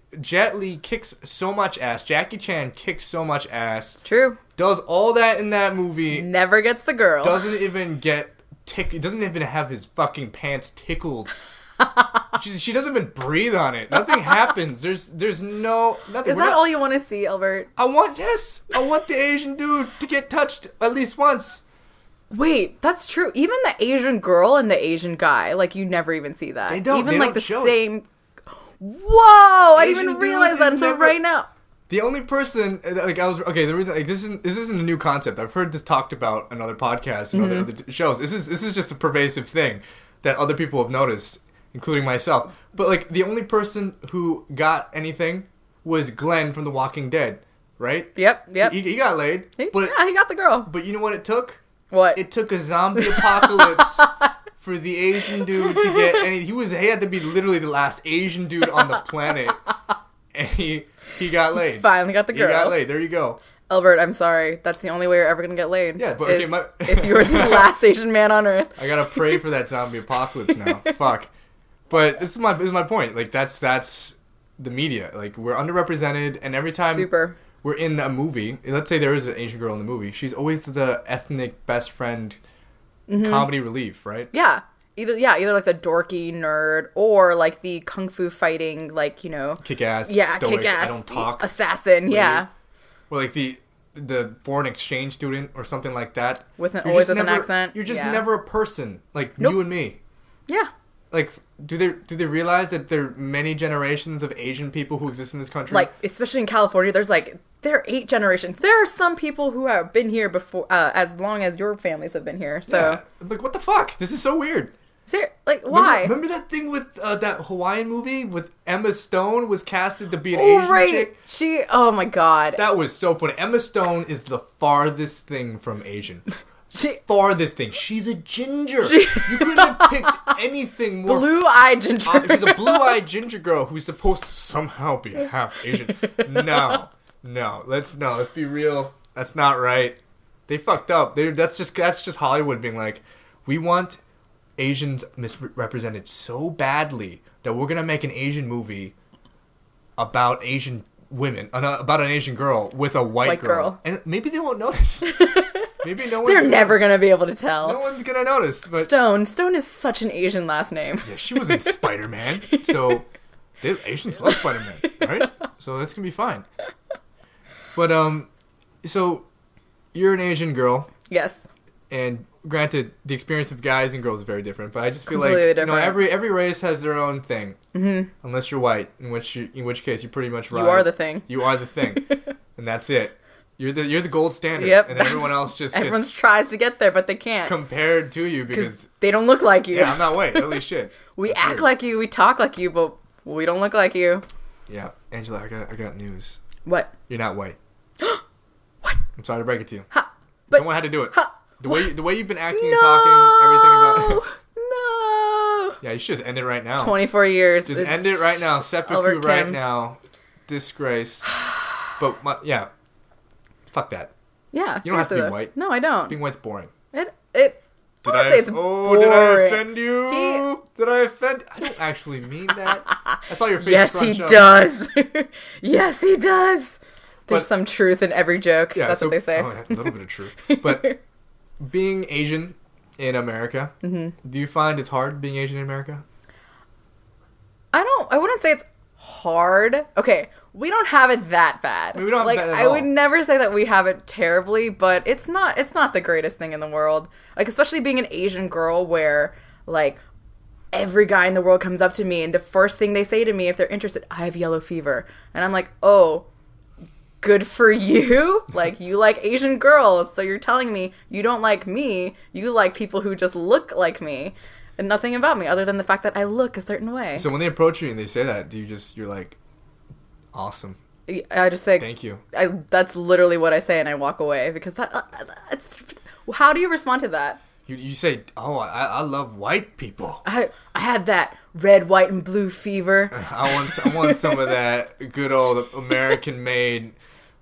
kicks so much ass. Jackie Chan kicks so much ass. It's true. Does all that in that movie. Never gets the girl. Doesn't even doesn't even have his fucking pants tickled. She doesn't even breathe on it. Nothing happens. There's no nothing. Is that all you want to see, Elbert? I want the Asian dude to get touched at least once. Wait, that's true. Even the Asian girl and the Asian guy, like, you never even see that. They don't. Even they like don't the show same. It. Whoa! I didn't Asian even realize that until right now. The only person, like, the reason, like, this isn't a new concept. I've heard this talked about on other podcasts and other shows. This is just a pervasive thing that other people have noticed, including myself. But, like, the only person who got anything was Glenn from The Walking Dead, right? Yep. He got laid. He got the girl. But you know what it took? What? It took a zombie apocalypse for the Asian dude to get any. He had to be literally the last Asian dude on the planet, and he got laid. Finally got the girl. He got laid. There you go. Albert, I'm sorry. That's the only way you're ever gonna get laid. Yeah, but okay, if you were the last Asian man on Earth. I gotta pray for that zombie apocalypse now. Fuck. But this is my point. Like, that's the media. Like, we're underrepresented, and every time we're in a movie, let's say there is an Asian girl in the movie, she's always the ethnic best friend, comedy relief, right? Yeah. Either like the dorky nerd or like the kung fu fighting, like, you know, kick-ass, stoic, I don't talk assassin, yeah. Or like the foreign exchange student or something like that. Always with an accent. You're just never a person, like you and me. Yeah. Like, do they realize that there are many generations of Asian people who exist in this country? Like, especially in California, there are 8 generations. There are some people who have been here before, as long as your families have been here. So, yeah. Like, what the fuck? This is so weird. Like, why? Remember that thing with that Hawaiian movie with Emma Stone was casted to be an Asian chick? Oh my god. That was so funny. Emma Stone is the farthest thing from Asian. Farthest thing. She's a ginger. You couldn't have picked anything more. Blue-eyed ginger. She's a blue-eyed ginger girl who's supposed to somehow be half Asian. No. Let's be real. That's not right. They fucked up. That's just Hollywood being like, we want Asians misrepresented so badly that we're gonna make an Asian movie about Asian women, about an Asian girl with a white girl. And maybe they won't notice. Maybe no one's... They're never going to be able to tell. No one's going to notice. But Stone is such an Asian last name. Yeah, she was in Spider-Man. So, Asians love Spider-Man, right? So that's going to be fine. But, so, you're an Asian girl. Yes. And granted, the experience of guys and girls is very different. But I just feel Completely like, different. every race has their own thing. Mm-hmm. Unless you're white, in which case you're pretty much right. You are the thing. You are the thing. And that's it. You're the gold standard. Yep. And everyone else just Everyone tries to get there, but they can't. Compared to you because... they don't look like you. Yeah, I'm not white. Holy shit. We act weird. Like you, we talk like you, but we don't look like you. Yeah. Angela, I got news. What? You're not white. What? I'm sorry to break it to you. Ha, someone had to do it. The way you've been acting and no, talking, everything about... No. Yeah, you should just end it right now. 24 years. Just end it right now. Seppuku right now. Disgrace. But, yeah. Fuck that. Yeah, you don't have to be white. No, I don't. Being white's boring. Did I offend you? Did I offend? I don't actually mean that. I saw your face. Yes, he does. Yes, he does. There's some truth in every joke. Yeah, that's what they say. Oh, yeah, a little bit of truth. But being Asian in America, do you find it's hard being Asian in America? I wouldn't say it's hard. Okay, we don't have it that bad. We don't have like it bad at I all. would never say that we have it terribly, but it's not the greatest thing in the world. Like, especially being an Asian girl where like every guy in the world comes up to me and the first thing they say to me if they're interested, I have yellow fever. And I'm like, "Oh, good for you. Like, you like Asian girls, so you're telling me you don't like me. You like people who just look like me and nothing about me other than the fact that I look a certain way." So when they approach you and they say that, you're like, awesome. I just say, thank you. That's literally what I say, and I walk away because that's. How do you respond to that? You say, oh, I love white people. I had that red, white, and blue fever. I want some of that good old American-made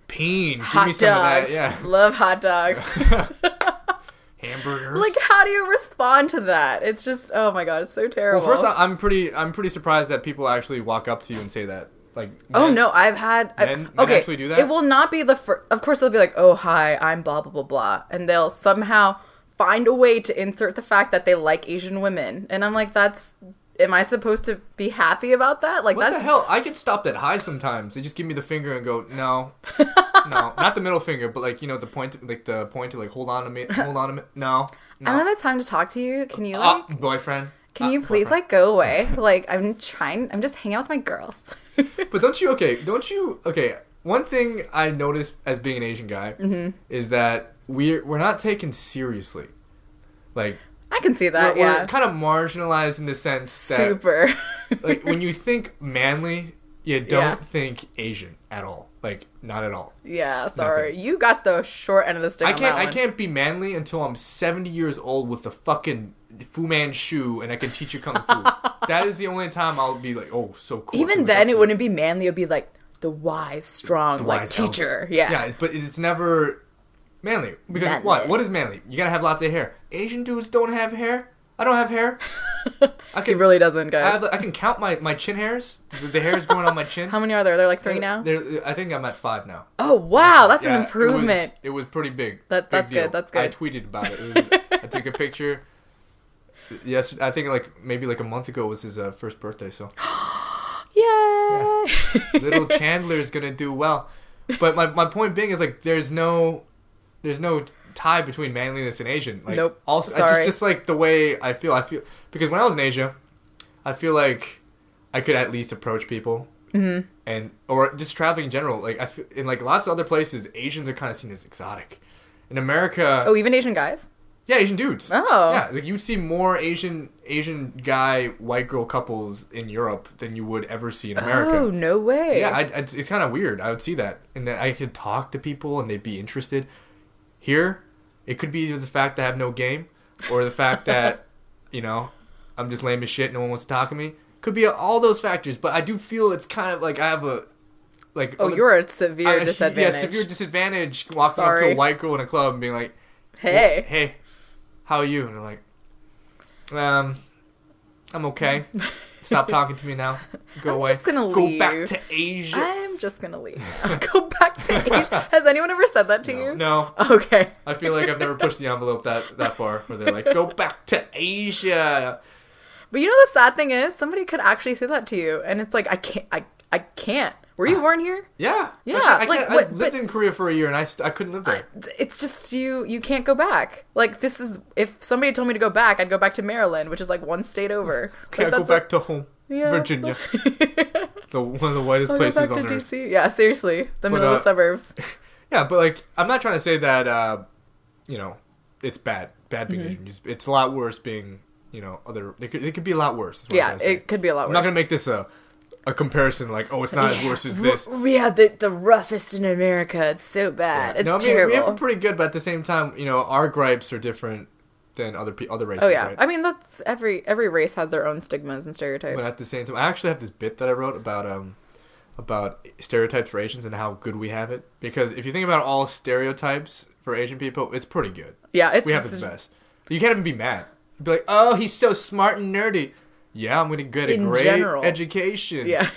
peen. Hot Give me some dogs. of that. Yeah. Love hot dogs. Hamburgers. Like, how do you respond to that? It's just, oh my god, it's so terrible. Well, first, I'm pretty surprised that people actually walk up to you and say that. Like, oh no, I've had men okay. actually do that? It will not be the first. Of course, they'll be like, "Oh, hi, I'm blah blah blah blah," and they'll somehow find a way to insert the fact that they like Asian women, and I'm like, "That's." Am I supposed to be happy about that? Like, what that's the hell? I get stopped at hi sometimes. They just give me the finger and go, no, no, not the middle finger, but like, you know, the point to like hold on to me, no. I don't have time to talk to you. Can you like boyfriend? Can you please like go away? Like, I'm just hanging out with my girls. But don't you? Okay. One thing I noticed as being an Asian guy is that we're not taken seriously. Like, I can see that. We're kind of marginalized in the sense that super. Like, when you think manly, you don't think Asian at all. Like, not at all. Yeah, sorry. Nothing. You got the short end of the stick. I can't be manly until I'm 70 years old with a fucking Fu Manchu and I can teach you kung fu. That is the only time I'll be like, oh, so cool. Even then, it wouldn't be manly. It would be like the wise, strong, like teacher. Elder. Yeah. Yeah, but it's never manly. Because manly. What is manly? You gotta have lots of hair. Asian dudes don't have hair. I don't have hair. He really doesn't, guys. I can count my chin hairs. The hairs going on my chin. How many are there? They're like 3 now? I think I'm at 5 now. Oh, wow. That's an improvement. It was pretty big. That's good. That's good. I tweeted about it. I took a picture. Yes, I think maybe a month ago was his first birthday. So, yay! Yeah. Little Chandler's gonna do well. But my point being is like there's no tie between manliness and Asian. Like, nope. Also, sorry. just like the way I feel because when I was in Asia, I feel like I could at least approach people. Mm-hmm. Or just traveling in general. Like, I feel, in like lots of other places, Asians are kind of seen as exotic. In America, oh, even Asian guys. Yeah, Asian dudes. Oh. Yeah, like you'd see more Asian guy, white girl couples in Europe than you would ever see in America. Oh, no way. Yeah, it's kind of weird. I would see that. And then I could talk to people and they'd be interested. Here, it could be either the fact I have no game or the fact that, you know, I'm just lame as shit, no one wants to talk to me. Could be all those factors, but I do feel it's kind of like I have a... like. Oh, you're at severe disadvantage. Yeah, severe disadvantage walking up to a white girl in a club and being like, hey, how are you? And they're like, I'm okay. Stop talking to me now. Go away. I'm just gonna leave. Go back to Asia. I'm just gonna leave now. Go back to Asia. Has anyone ever said that to you? No. Okay. I feel like I've never pushed the envelope that far where they're like, go back to Asia. But you know the sad thing is, somebody could actually say that to you, and it's like, I can't. Were you born here? Yeah. Yeah. I lived in Korea for a year and I couldn't live there. It's just you can't go back. Like, this is, if somebody told me to go back, I'd go back to Maryland, which is like one state over. Can't go back to home. Yeah. Virginia. One of the whitest places on earth. DC. Yeah, seriously. The middle of the surbs. Yeah, but like, I'm not trying to say that, you know, it's bad being Asian. It's a lot worse being, you know, it could be a lot worse. Yeah, it could be a lot worse. I'm not going to make this a comparison like, oh, it's not as worse as this. We have the roughest in America. It's so bad. It's terrible. We have it pretty good, but at the same time, you know, our gripes are different than other races. Oh yeah, right? I mean that's every race has their own stigmas and stereotypes. But at the same time, I actually have this bit that I wrote about stereotypes for Asians and how good we have it. Because if you think about all stereotypes for Asian people, it's pretty good. Yeah, we have it the best. You can't even be mad. You'd be like, oh, he's so smart and nerdy. Yeah, I'm going to get a great education. Yeah.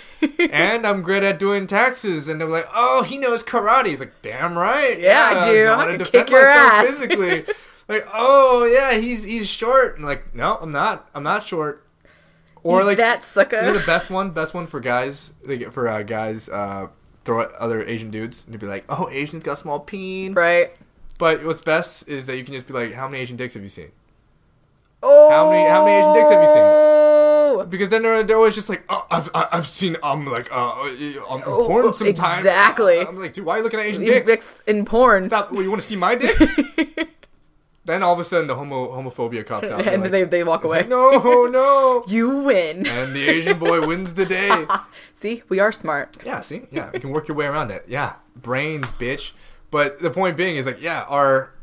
And I'm great at doing taxes. And they're like, oh, he knows karate. He's like, damn right. Yeah, I do. I can kick your ass. Physically. Like, oh, yeah, he's short. And like, no, I'm not. I'm not short. Or like that sucker. You know the best one for guys. They get for guys throw at other Asian dudes and they'd be like, "Oh, Asians got small peen." Right. But what's best is that you can just be like, "How many Asian dicks have you seen?" Oh. How many Asian dicks have you seen? Because then they're always just like, "Oh, I've seen porn sometimes." Exactly. I'm like, dude, why are you looking at Asian dicks in porn? Stop. Well, you want to see my dick? Then all of a sudden the homophobia comes out. And like, they walk away. Like, no. You win. And the Asian boy wins the day. See, we are smart. Yeah, see? Yeah, you can work your way around it. Yeah. Brains, bitch. But the point being is like, yeah, our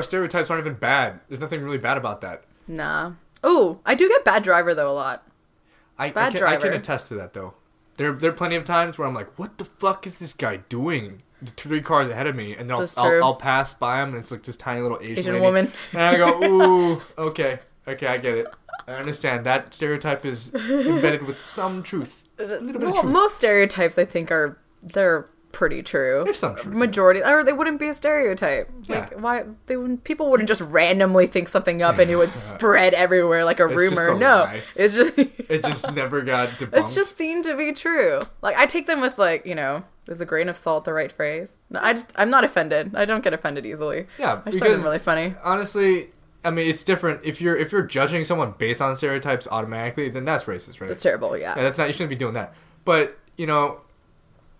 stereotypes aren't even bad. There's nothing really bad about that. Nah. Oh, I do get bad driver though a lot. I can attest to that though. There are plenty of times where I'm like, what the fuck is this guy doing? 2-3 cars ahead of me, and then I'll pass by him, and it's like this tiny little Asian lady. Woman. And I go, ooh, okay, I get it. I understand. That stereotype is embedded with some truth. A little bit of truth. Most stereotypes, I think, they're pretty true. There's some truth. Majority, or they wouldn't be a stereotype. Yeah. Like, people wouldn't just randomly think something up and it would spread everywhere like a rumor. No, lie. It's just it just never got debunked. It's just seen to be true. Like, I take them with, like, there's a grain of salt the right phrase. No, I'm not offended. I don't get offended easily. Yeah, I just find them really funny. Honestly, I mean, it's different. If you're judging someone based on stereotypes automatically, then that's racist, right? That's terrible. Yeah. Yeah, you shouldn't be doing that. But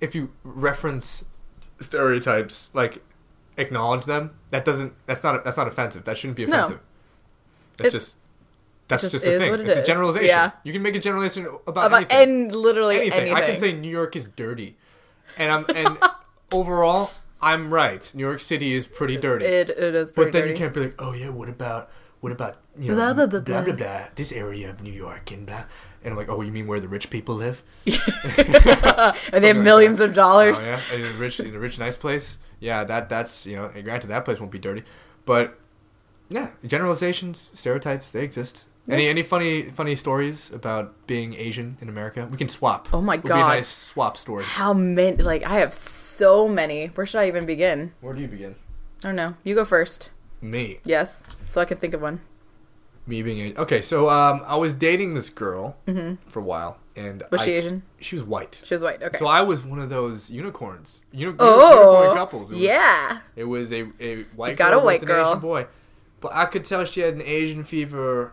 if you reference stereotypes, like acknowledge them, that's not offensive. That shouldn't be offensive. No. That's just a thing. It's a generalization. Yeah. You can make a generalization about anything. And literally anything. I can say New York is dirty. And overall, I'm right. New York City is pretty dirty. It is pretty dirty. But then you can't be like, oh yeah, what about blah, blah, blah, blah, blah, blah, this area of New York and blah. And I'm like, oh, you mean where the rich people live? And they have millions of dollars. Oh yeah, in a rich, nice place. Yeah, that's and granted that place won't be dirty, but yeah, generalizations, stereotypes, they exist. Any funny stories about being Asian in America? We can swap. Oh my god, it would be a nice swap story. How many? Like, I have so many. Where should I even begin? Where do you begin? I don't know. You go first. Me. Yes, so I can think of one. Me being Asian. Okay, so I was dating this girl for a while, and was she Asian? She was white. She was white. Okay. So I was one of those unicorns. Unicorn couples. It was a white girl with an Asian boy, but I could tell she had an Asian fever.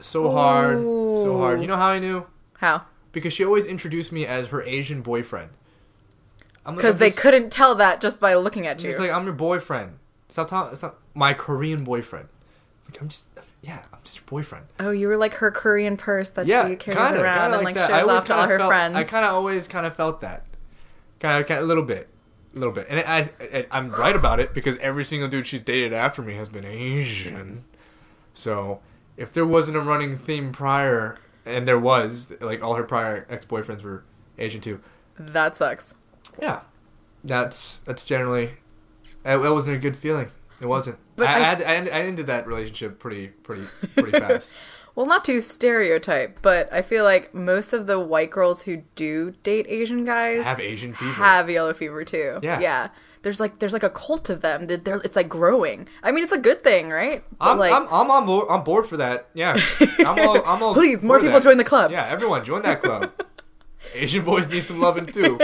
So hard. You know how I knew? How? Because she always introduced me as her Asian boyfriend. Because they couldn't tell that just by looking at you. It's like, I'm your boyfriend. It's not my Korean boyfriend. Like, I'm just your boyfriend. Oh, you were like her Korean purse that she carries around and like shows off to all her friends. I always felt that. Kind of a little bit. And I'm right about it because every single dude she's dated after me has been Asian. So if there wasn't a running theme prior, and there was, like all her prior ex-boyfriends were Asian too. That sucks. Yeah. That's generally, it wasn't a good feeling. It wasn't. But I ended that relationship pretty fast. Well, not to stereotype, but I feel like most of the white girls who do date Asian guys have Asian fever. Have yellow fever too. Yeah. Yeah. There's like a cult of them. It's like growing. I mean, it's a good thing, right? I'm on board for that. Yeah. I'm all Please, more people join the club. Yeah, everyone join that club. Asian boys need some loving too.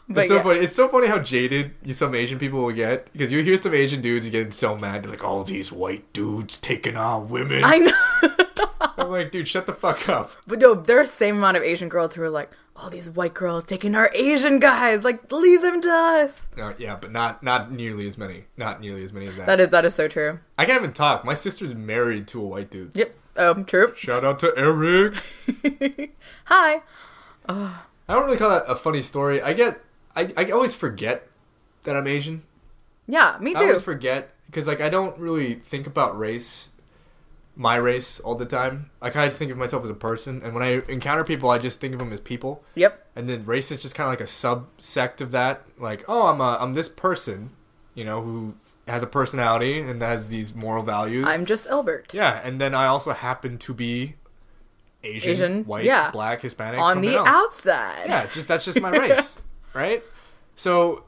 It's so funny. It's so funny how jaded some Asian people will get, because you hear some Asian dudes getting so mad. They're like, all these white dudes taking on women. I know. I'm like, dude, shut the fuck up. But no, there's the same amount of Asian girls who are like, all these white girls taking our Asian guys. Like, leave them to us. Yeah, but not nearly as many. Not nearly as many as that. That is so true. I can't even talk. My sister's married to a white dude. Yep. True. Shout out to Eric. Hi. I don't really call that a funny story. I always forget that I'm Asian. Yeah, me too. I always forget, because I don't really think about my race all the time. I kind of just think of myself as a person, and when I encounter people, I just think of them as people. Yep. And then race is just kind of like a subsect of that. Like, oh, I'm this person, who has a personality and has these moral values. I'm just Elbert. Yeah, and then I also happen to be Asian, white, black, Hispanic, on the outside. Yeah, that's just my race. Right? So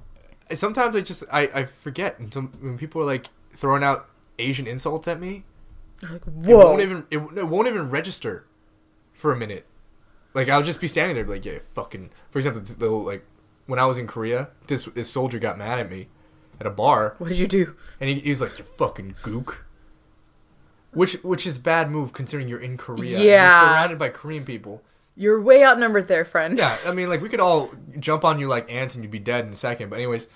sometimes I forget, and when people are like throwing out Asian insults at me, you're like, whoa, it won't even register. for a minute. Like, I'll just be standing there, like, yeah, fucking. For example, like, when I was in Korea, this soldier got mad at me at a bar. What did you do? And he was like, you fucking gook. Which is a bad move considering you're in Korea. Yeah. You're surrounded by Korean people. You're way outnumbered there, friend. Yeah, I mean, like, we could all jump on you like ants and you'd be dead in a second. But anyways,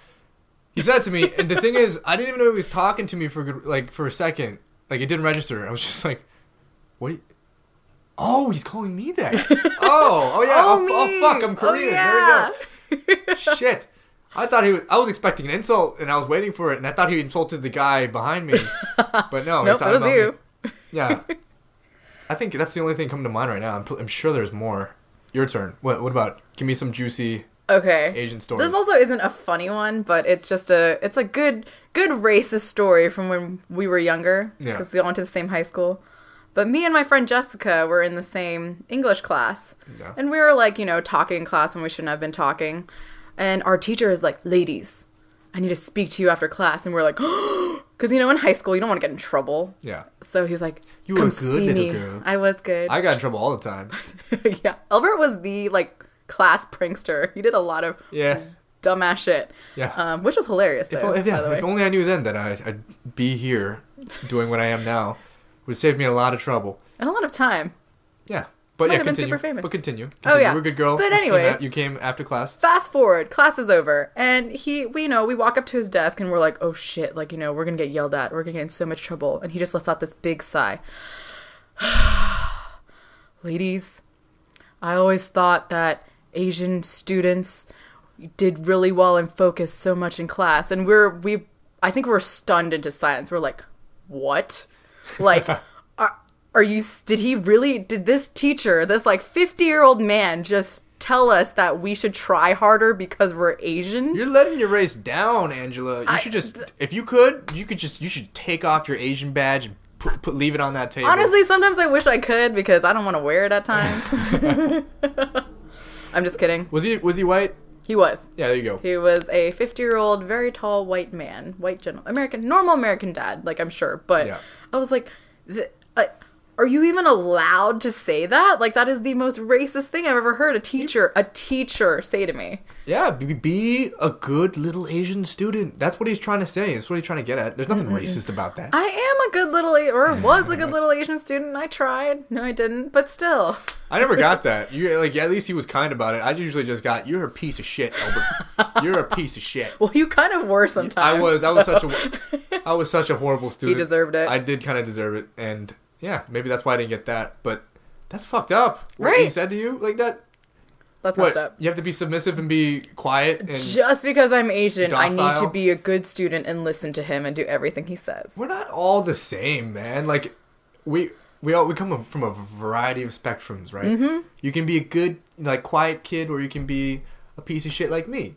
he said that to me, and the thing is, I didn't even know he was talking to me for a second. Like, it didn't register. I was just like, what? Oh, he's calling me that. Oh yeah. Oh, fuck, I'm Korean. Oh, yeah. There we go. Shit. I was expecting an insult, and I was waiting for it, and I thought he insulted the guy behind me. But no, nope, it was you. Me. Yeah. I think that's the only thing coming to mind right now. I'm sure there's more. Your turn. What about? Give me some juicy Asian stories. This also isn't a funny one, but it's just a good racist story from when we were younger. Yeah. Because we all went to the same high school. But me and my friend Jessica were in the same English class. Yeah. And we were like, talking in class when we shouldn't have been talking. And our teacher is like, ladies, I need to speak to you after class. And we're like, because, in high school, you don't want to get in trouble. Yeah. So he was like, you were a good little girl. I was good. I got in trouble all the time. Yeah. Elbert was the, class prankster. He did a lot of dumbass shit. Yeah. Which was hilarious, though, by the way. If only I knew then that I'd be here doing what I am now. Would save me a lot of trouble. And a lot of time. Yeah. But Might yeah, have been continue. super famous. But continue. Oh, yeah. You were a good girl. But anyways. You came after class. Fast forward. Class is over. And we walk up to his desk and we're like, oh shit. We're going to get yelled at. We're going to get in so much trouble. And he just lets out this big sigh. Ladies, I always thought that Asian students did really well and focused so much in class. And I think we're stunned into silence. We're like, what? Like, did this teacher, this 50-year-old man just tell us that we should try harder because we're Asian? You're letting your race down, Angela. You should just, if you should take off your Asian badge and leave it on that table. Honestly, sometimes I wish I could because I don't want to wear it at times. I'm just kidding. Was he white? He was. Yeah, there you go. He was a 50-year-old, very tall white man, normal American dad, I'm sure. But yeah. I was like, are you even allowed to say that? That is the most racist thing I've ever heard a teacher say to me. Yeah, be a good little Asian student. That's what he's trying to say. That's what he's trying to get at. There's nothing racist about that. I am a good little, was a good little Asian student. I tried. No, I didn't, but still. I never got that. At least he was kind about it. I usually just got, you're a piece of shit, Elbert. You're a piece of shit. Well, you kind of were sometimes. I was such a horrible student. He deserved it. I did kind of deserve it, and yeah, maybe that's why I didn't get that. But that's fucked up. Right? What he said to you like that. That's messed up. You have to be submissive and be quiet. And just because I'm Asian, docile? I need to be a good student and listen to him and do everything he says. We're not all the same, man. We come from a variety of spectrums, right? Mm-hmm. You can be a good, quiet kid, or you can be a piece of shit like me.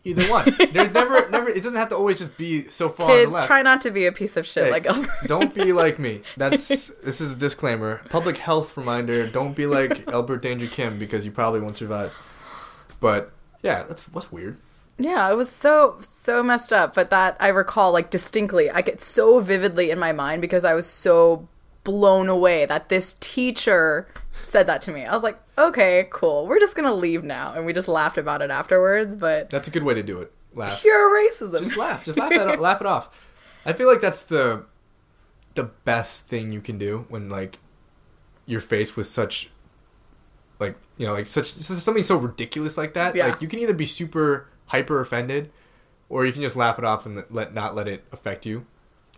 Either one. There's never. It doesn't have to always just be so far on the left. Kids, try not to be a piece of shit like Elbert. Don't be like me. This is a disclaimer. Public health reminder. Don't be like Elbert Danger Kim because you probably won't survive. But yeah, that's weird. Yeah, it was so messed up. But that I recall distinctly. I get so vividly in my mind because I was so blown away that this teacher said that to me. I was like, okay, cool. We're just gonna leave now, and we just laughed about it afterwards. But that's a good way to do it. Laugh. Pure racism. Just laugh. Just laugh it off. I feel like that's the best thing you can do when you're faced with such something so ridiculous like that. Yeah. You can either be super hyper offended, or you can just laugh it off and not let it affect you.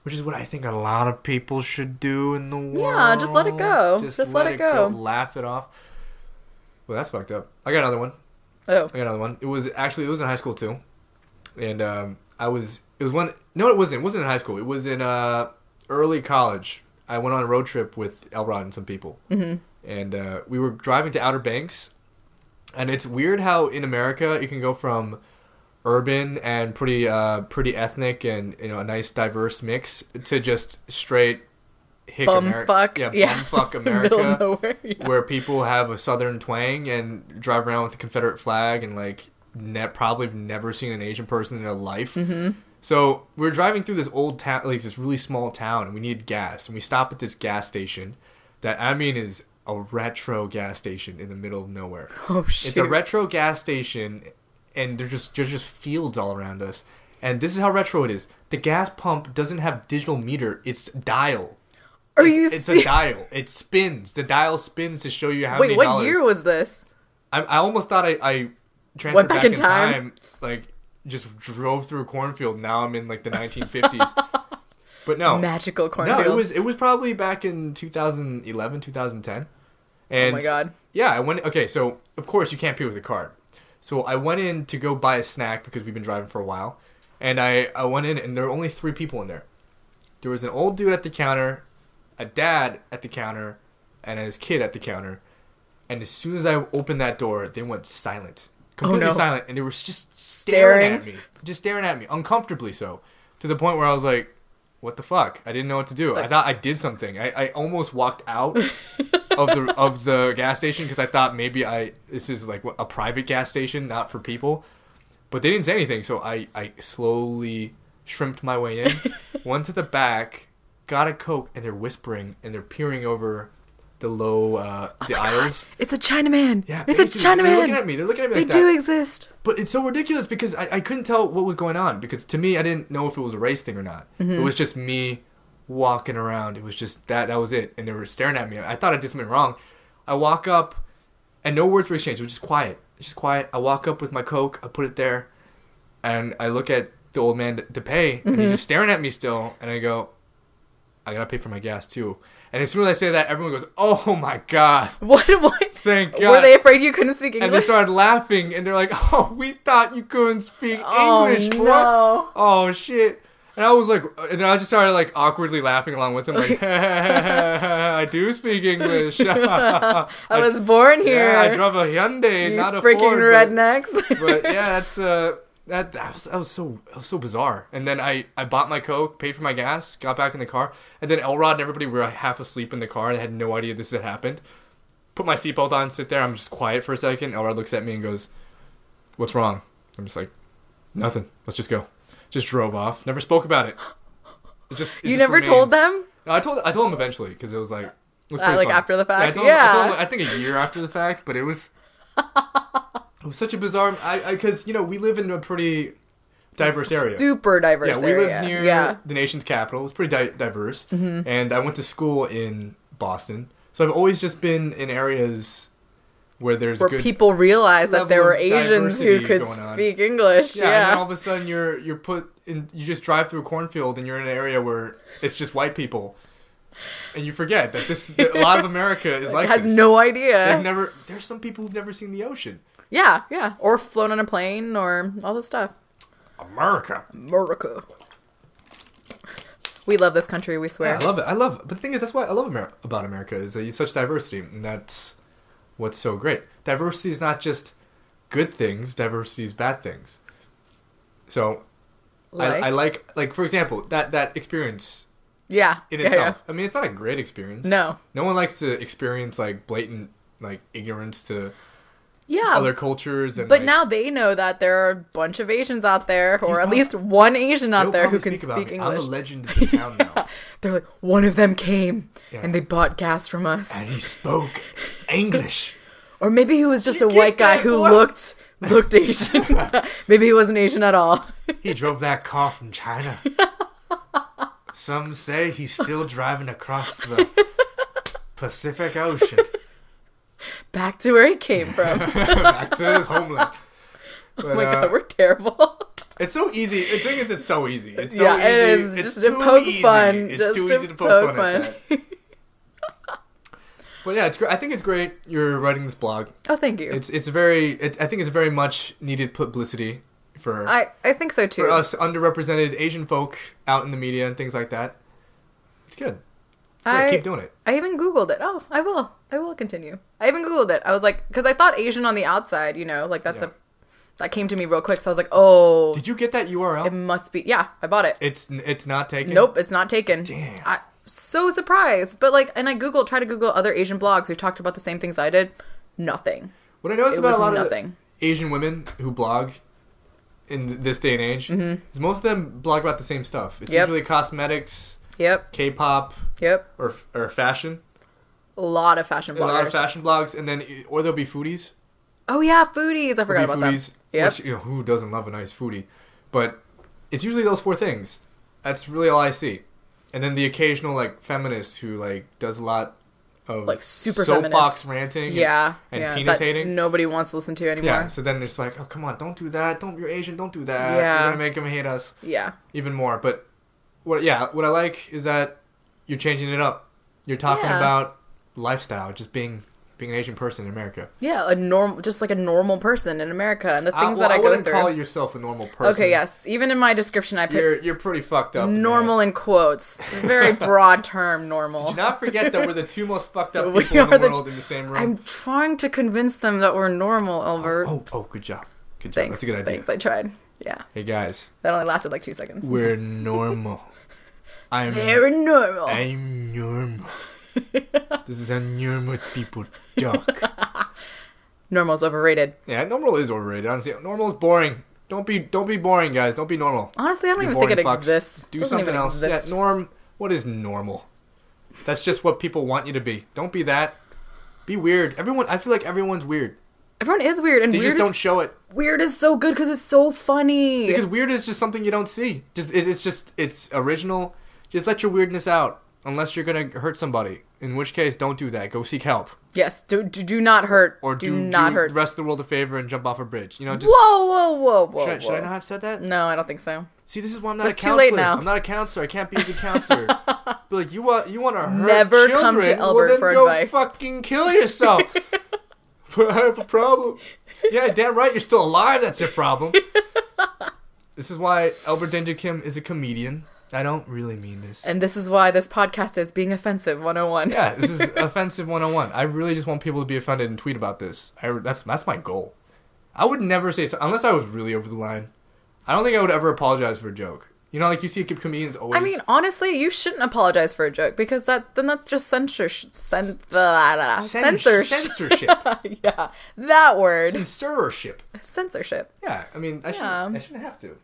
Which is what I think a lot of people should do in the world. Yeah, just let it go. Just let it go. Laugh it off. Well, that's fucked up. I got another one. Oh. I got another one. It was in high school too. And it wasn't in high school. It was in early college. I went on a road trip with Elbert and some people. Mm-hmm. And we were driving to Outer Banks. And it's weird how in America you can go from urban and pretty ethnic and a nice diverse mix to just straight hick bumfuck bumfuck America, nowhere, yeah. Where people have a southern twang and drive around with a Confederate flag and probably never seen an Asian person in their life. Mm-hmm. So we were driving through this old town, this really small town, and we needed gas, and we stopped at this gas station that is a retro gas station in the middle of nowhere. Oh shit! It's a retro gas station, and there's just fields all around us. And this is how retro it is. The gas pump doesn't have digital meter. It's dial. It's a dial. It spins. The dial spins to show you how many dollars. Wait, what year was this? I almost thought I transferred went back in time. Like, just drove through a cornfield. Now I'm in, like, the 1950s. But no. Magical cornfield. No, it was probably back in 2011, 2010. And oh, my God. Yeah, I went... Okay, so, of course, you can't pay with a card. So, I went in to go buy a snack because we've been driving for a while. And I went in, and there were only 3 people in there. There was an old dude at the counter, a dad at the counter, and his kid at the counter. And as soon as I opened that door, they went silent. Completely silent. And they were just staring at me. Just staring at me. Uncomfortably so. To the point where I was like, what the fuck? I didn't know what to do. I thought I did something. I almost walked out of the gas station because I thought maybe this is like a private gas station, not for people. But they didn't say anything, so I slowly shrimped my way in, went to the back, got a Coke, and they're whispering, and they're peering over the the aisles. God. It's a Chinaman. Yeah, it's a Chinaman. They're looking at me. They're looking at me like that. They do exist. But it's so ridiculous because I couldn't tell what was going on. Because to me, I didn't know if it was a race thing or not. Mm-hmm. It was just me walking around. It was just that was it. And they were staring at me. I thought I did something wrong. I walk up, and no words were exchanged. It was just quiet. Just quiet. I walk up with my Coke. I put it there, and I look at the old man to pay, and he's just staring at me still. And I go, I gotta pay for my gas too. And as soon as I say that, everyone goes, "Oh my God!" What? Thank God. Were they afraid you couldn't speak English? And they started laughing, and they're like, "Oh, we thought you couldn't speak English." No. What? Oh shit! And I was like, and then I just started like awkwardly laughing along with them, like, "I do speak English. I was born here. Yeah, I drove a Hyundai, you not a freaking Ford." Rednecks. But yeah, that was so bizarre. And then I bought my Coke, paid for my gas, got back in the car, and then Elrod and everybody were half asleep in the car. They had no idea this had happened. Put my seatbelt on, sit there. I'm just quiet for a second. Elrod looks at me and goes, "What's wrong?" I'm just like, "Nothing. Let's just go." Just drove off. Never spoke about it. You never told them? No, I told them eventually because it was like pretty like fun. After the fact. Yeah, I told them, I think a year after the fact, but it was such a bizarre. Because we live in a pretty diverse area. Super diverse area. Yeah, we live near the nation's capital. It was pretty diverse, and I went to school in Boston, so I've always just been in areas where good people realize that there were Asians who could speak English. Yeah, and then all of a sudden you're put in. You just drive through a cornfield and you're in an area where it's just white people, and you forget that a lot of America is like has no idea. There's some people who've never seen the ocean. Yeah, or flown on a plane or all this stuff. America. We love this country. We swear. Yeah, I love it. But the thing is, that's what I love about America is that you have such diversity, and that's what's so great. Diversity is not just good things. Diversity is bad things. So, I like for example that experience. Yeah. In itself, yeah. I mean, it's not a great experience. No. No one likes to experience like blatant like ignorance to yeah. other cultures. And, but now they know that there are a bunch of Asians out there, or at least one Asian out there who can speak English. I'm a legend of the town now. They're like, one of them came and they bought gas from us. And he spoke English. Or maybe he was just a white guy who looked Asian. Maybe he wasn't Asian at all. He drove that car from China. Some say he's still driving across the Pacific Ocean. Back to where he came from. Back to his homeland. But, oh my God, we're terrible. It's so easy. The thing is, it's so easy. It's so easy. It is. It's just to poke fun. It's too easy to poke fun at that. But yeah, it's great. I think it's great you're writing this blog. Oh, thank you. I think it's very much needed publicity for. I think so too. For us underrepresented Asian folk out in the media and things like that. It's good. Keep doing it. I even Googled it. Oh, I will continue. I even Googled it. I was like, because I thought Asian on the outside, like that came to me real quick. So I was like, oh. Did you get that URL? It must be. Yeah, I bought it. It's not taken? Nope, it's not taken. Damn. So surprised. But and I tried to Google other Asian blogs who talked about the same things I did. Nothing. What I noticed about a lot of Asian women who blog in this day and age is most of them blog about the same stuff. It's usually cosmetics. Yep. K-pop. Yep. Or fashion. A lot of fashion bloggers. A lot of fashion blogs, and then or there'll be foodies. Oh yeah, foodies. I forgot about foodies, them. Yep. Which, who doesn't love a nice foodie? But it's usually those 4 things. That's really all I see. And then the occasional like feminist who like does a lot of like super soapbox ranting and penis hating. Nobody wants to listen to anymore. Yeah, so then it's like, oh come on, don't do that. You're Asian, don't do that. Yeah. You're gonna make them hate us. Yeah. Even more. But what I like is that you're changing it up. You're talking about lifestyle, just being an Asian person in America. Yeah, just like a normal person in America, and the things that I go through. I wouldn't call yourself a normal person. Okay, yes. Even in my description, I put you're pretty fucked up. Normal in quotes. It's a very broad term, normal. Do not forget that we're the 2 most fucked up people in the world in the same room. I'm trying to convince them that we're normal, Elbert. Oh, good job. Good job. Thanks. That's a good idea. Thanks, I tried. Yeah. Hey, guys. That only lasted like 2 seconds. We're normal. I'm very normal. I'm normal. This is how normal people talk. Normal's overrated. Yeah, normal is overrated. Honestly, normal is boring. Don't be boring, guys. Don't be normal. Honestly, I don't even think it exists. Do something else. Yeah, what is normal? That's just what people want you to be. Don't be that. Be weird. I feel like everyone's weird. Everyone is weird, and they just don't show it. Weird is so good because it's so funny. Because weird is just something you don't see. It's original. Just let your weirdness out. Unless you're gonna hurt somebody, in which case, don't do that. Go seek help. Yes, do not hurt. Or do not hurt. The rest of the world a favor and jump off a bridge. Just whoa. Should I not have said that? No, I don't think so. See, this is why I'm not a counselor. Too late now. I'm not a counselor. I can't be a good counselor. Be like, you want to hurt Never children? come to Elbert then for go advice. Fucking kill yourself. But I have a problem. Yeah, damn right. You're still alive. That's your problem. This is why Elbert Danger Kim is a comedian. I don't really mean this. And this is why this podcast is Being Offensive 101. Yeah, this is Offensive 101. I really just want people to be offended and tweet about this. That's my goal. I would never say so, unless I was really over the line. I don't think I would ever apologize for a joke. Like you see comedians always... I mean, honestly, you shouldn't apologize for a joke because that's just censorship. Censorship. Yeah, that word. Censorship. Yeah, I mean, I shouldn't have to.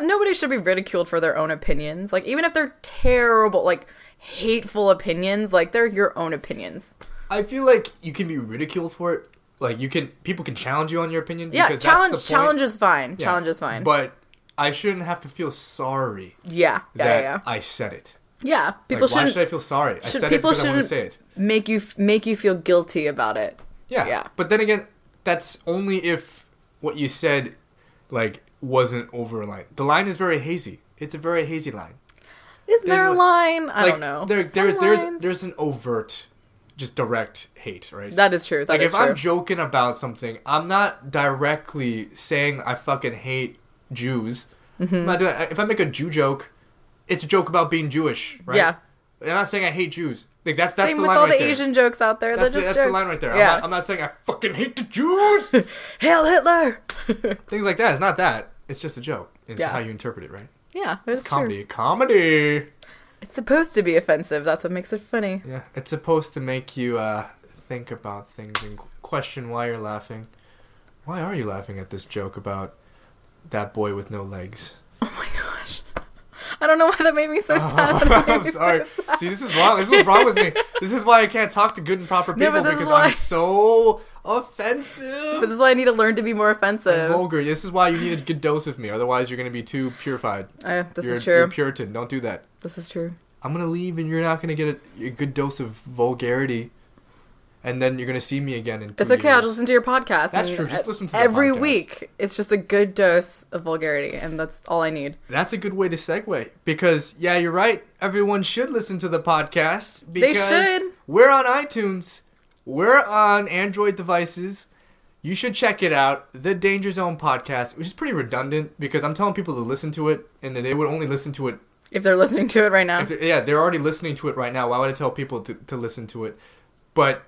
Nobody should be ridiculed for their own opinions. Like, even if they're terrible, like, hateful opinions, like, they're your own opinions. I feel like you can be ridiculed for it. Like, people can challenge you on your opinion. Yeah, because that's the point. Challenge is fine. Yeah. Challenge is fine. But I shouldn't have to feel sorry. Yeah. I said it. Yeah. People shouldn't. Why should I feel sorry? I said it because I want to say it. Make you feel guilty about it. Yeah. But then again, that's only if what you said, like, wasn't over a line. The line is very hazy. It's a very hazy line. Is there a line? I don't know. There's an overt, just direct hate, right? That is true. If I'm joking about something, I'm not directly saying I fucking hate Jews. Mm-hmm. I'm not doing, if I make a Jew joke, it's a joke about being Jewish, right? Yeah. I'm not saying I hate Jews. Like that's Same the with line all right the there. Asian jokes out there. That's the line right there. Yeah. I'm not saying I fucking hate the Jews. Hail Hitler. Things like that. It's not that. It's just a joke. It's how you interpret it, right? Yeah, it's comedy. True. Comedy. It's supposed to be offensive. That's what makes it funny. Yeah, it's supposed to make you think about things and question why you're laughing. Why are you laughing at this joke about that boy with no legs? Oh my gosh. I don't know why that made me so sad. I'm sorry. So sad. See, this is wrong. This is what's wrong with me. This is why I can't talk to good and proper people because I'm so offensive. But this is why I need to learn to be more offensive. And vulgar. This is why you need a good dose of me. Otherwise, you're going to be too purified. This is true. You're a Puritan. Don't do that. This is true. I'm going to leave and you're not going to get a good dose of vulgarity. And then you're going to see me again in 2 It's okay, years. I'll just listen to your podcast. That's true, just listen to every week. It's just a good dose of vulgarity, and that's all I need. That's a good way to segue, because, yeah, you're right, everyone should listen to the podcast. They should. We're on iTunes. We're on Android devices. You should check it out, the Danger Zone podcast, which is pretty redundant, because I'm telling people to listen to it, and they would only listen to it if they're listening to it right now. They're already listening to it right now. Why would I tell people to listen to it? But...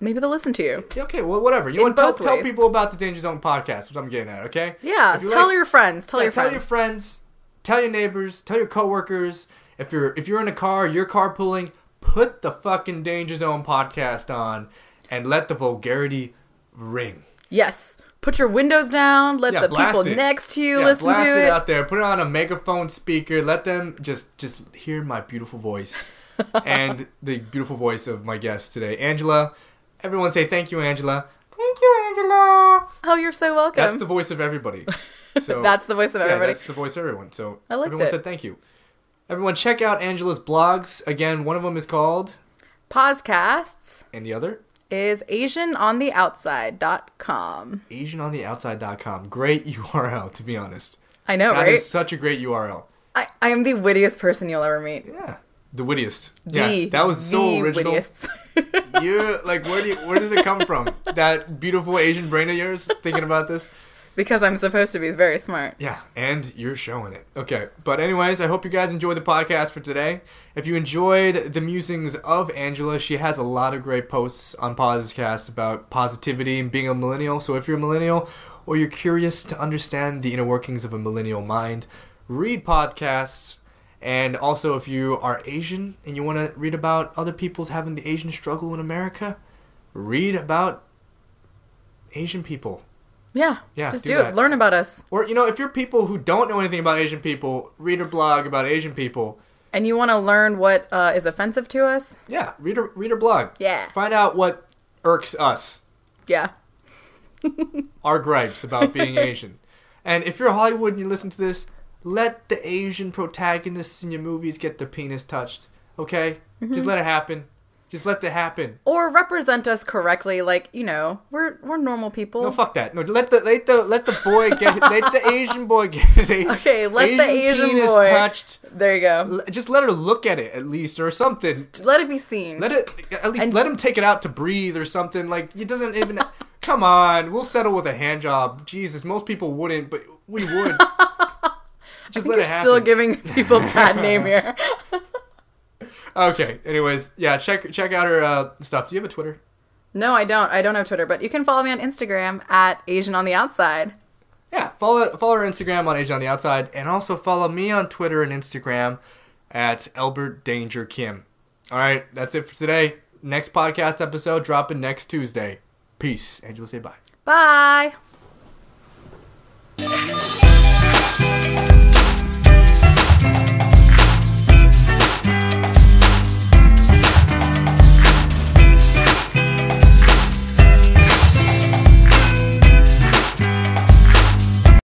maybe they'll listen to you. Okay, well, whatever. You want to tell people about the Danger Zone podcast, which I'm getting at, okay? Yeah, tell your friends. Tell your friends. Tell your neighbors. Tell your coworkers. If you're in a car, you're carpooling, put the fucking Danger Zone podcast on and let the vulgarity ring. Yes. Put your windows down. Let the people next to you listen to it. Blast it out there. Put it on a megaphone speaker. Let them just hear my beautiful voice. and the beautiful voice of my guest today, Angela. Everyone say thank you, Angela. Thank you, Angela. Oh, you're so welcome. That's the voice of everybody. So, that's the voice of everybody. Yeah, that's the voice of everyone. So everyone said thank you. Everyone, check out Angela's blogs. Again, one of them is called PosCasts. And the other is AsianOnTheOutside.com. AsianOnTheOutside.com. Great URL, to be honest. I know, right? That is such a great URL. I am the wittiest person you'll ever meet. Yeah. The wittiest. That was so original. Wittiest. You're like, where does it come from? That beautiful Asian brain of yours thinking about this? Because I'm supposed to be very smart. Yeah, and you're showing it. Okay, but anyways, I hope you guys enjoyed the podcast for today. If you enjoyed the musings of Angela, she has a lot of great posts on PosCasts about positivity and being a millennial. So if you're a millennial or you're curious to understand the inner workings of a millennial mind, read podcasts. And also, if you are Asian and you want to read about other people's having the Asian struggle in America, read about Asian people. Yeah, just do it. Learn about us. Or, if you're people who don't know anything about Asian people, read a blog about Asian people. And you want to learn what is offensive to us? Yeah, read her blog. Yeah. Find out what irks us. Yeah. Our gripes about being Asian. And if you're Hollywood and you listen to this, let the Asian protagonists in your movies get their penis touched, okay? Mm-hmm. Just let it happen. Just let that happen. Or represent us correctly, like, we're normal people. No, fuck that. No, let the boy get let the Asian boy get his Asian, okay, let the Asian penis boy touched. There you go. Just let her look at it at least, or something. Just let it be seen. Let him take it out to breathe or something. Like, it doesn't even. Come on, we'll settle with a hand job. Jesus, most people wouldn't, but we would. Just let it happen. You're still giving people bad name here. Okay. Anyways, yeah, check out her stuff. Do you have a Twitter? No, I don't. I don't have Twitter, but you can follow me on Instagram at AsianOnTheOutside. Yeah, follow her Instagram on Asian on the Outside, and also follow me on Twitter and Instagram at Elbert Danger Kim. All right, that's it for today. Next podcast episode dropping next Tuesday. Peace. Angela, say bye. Bye.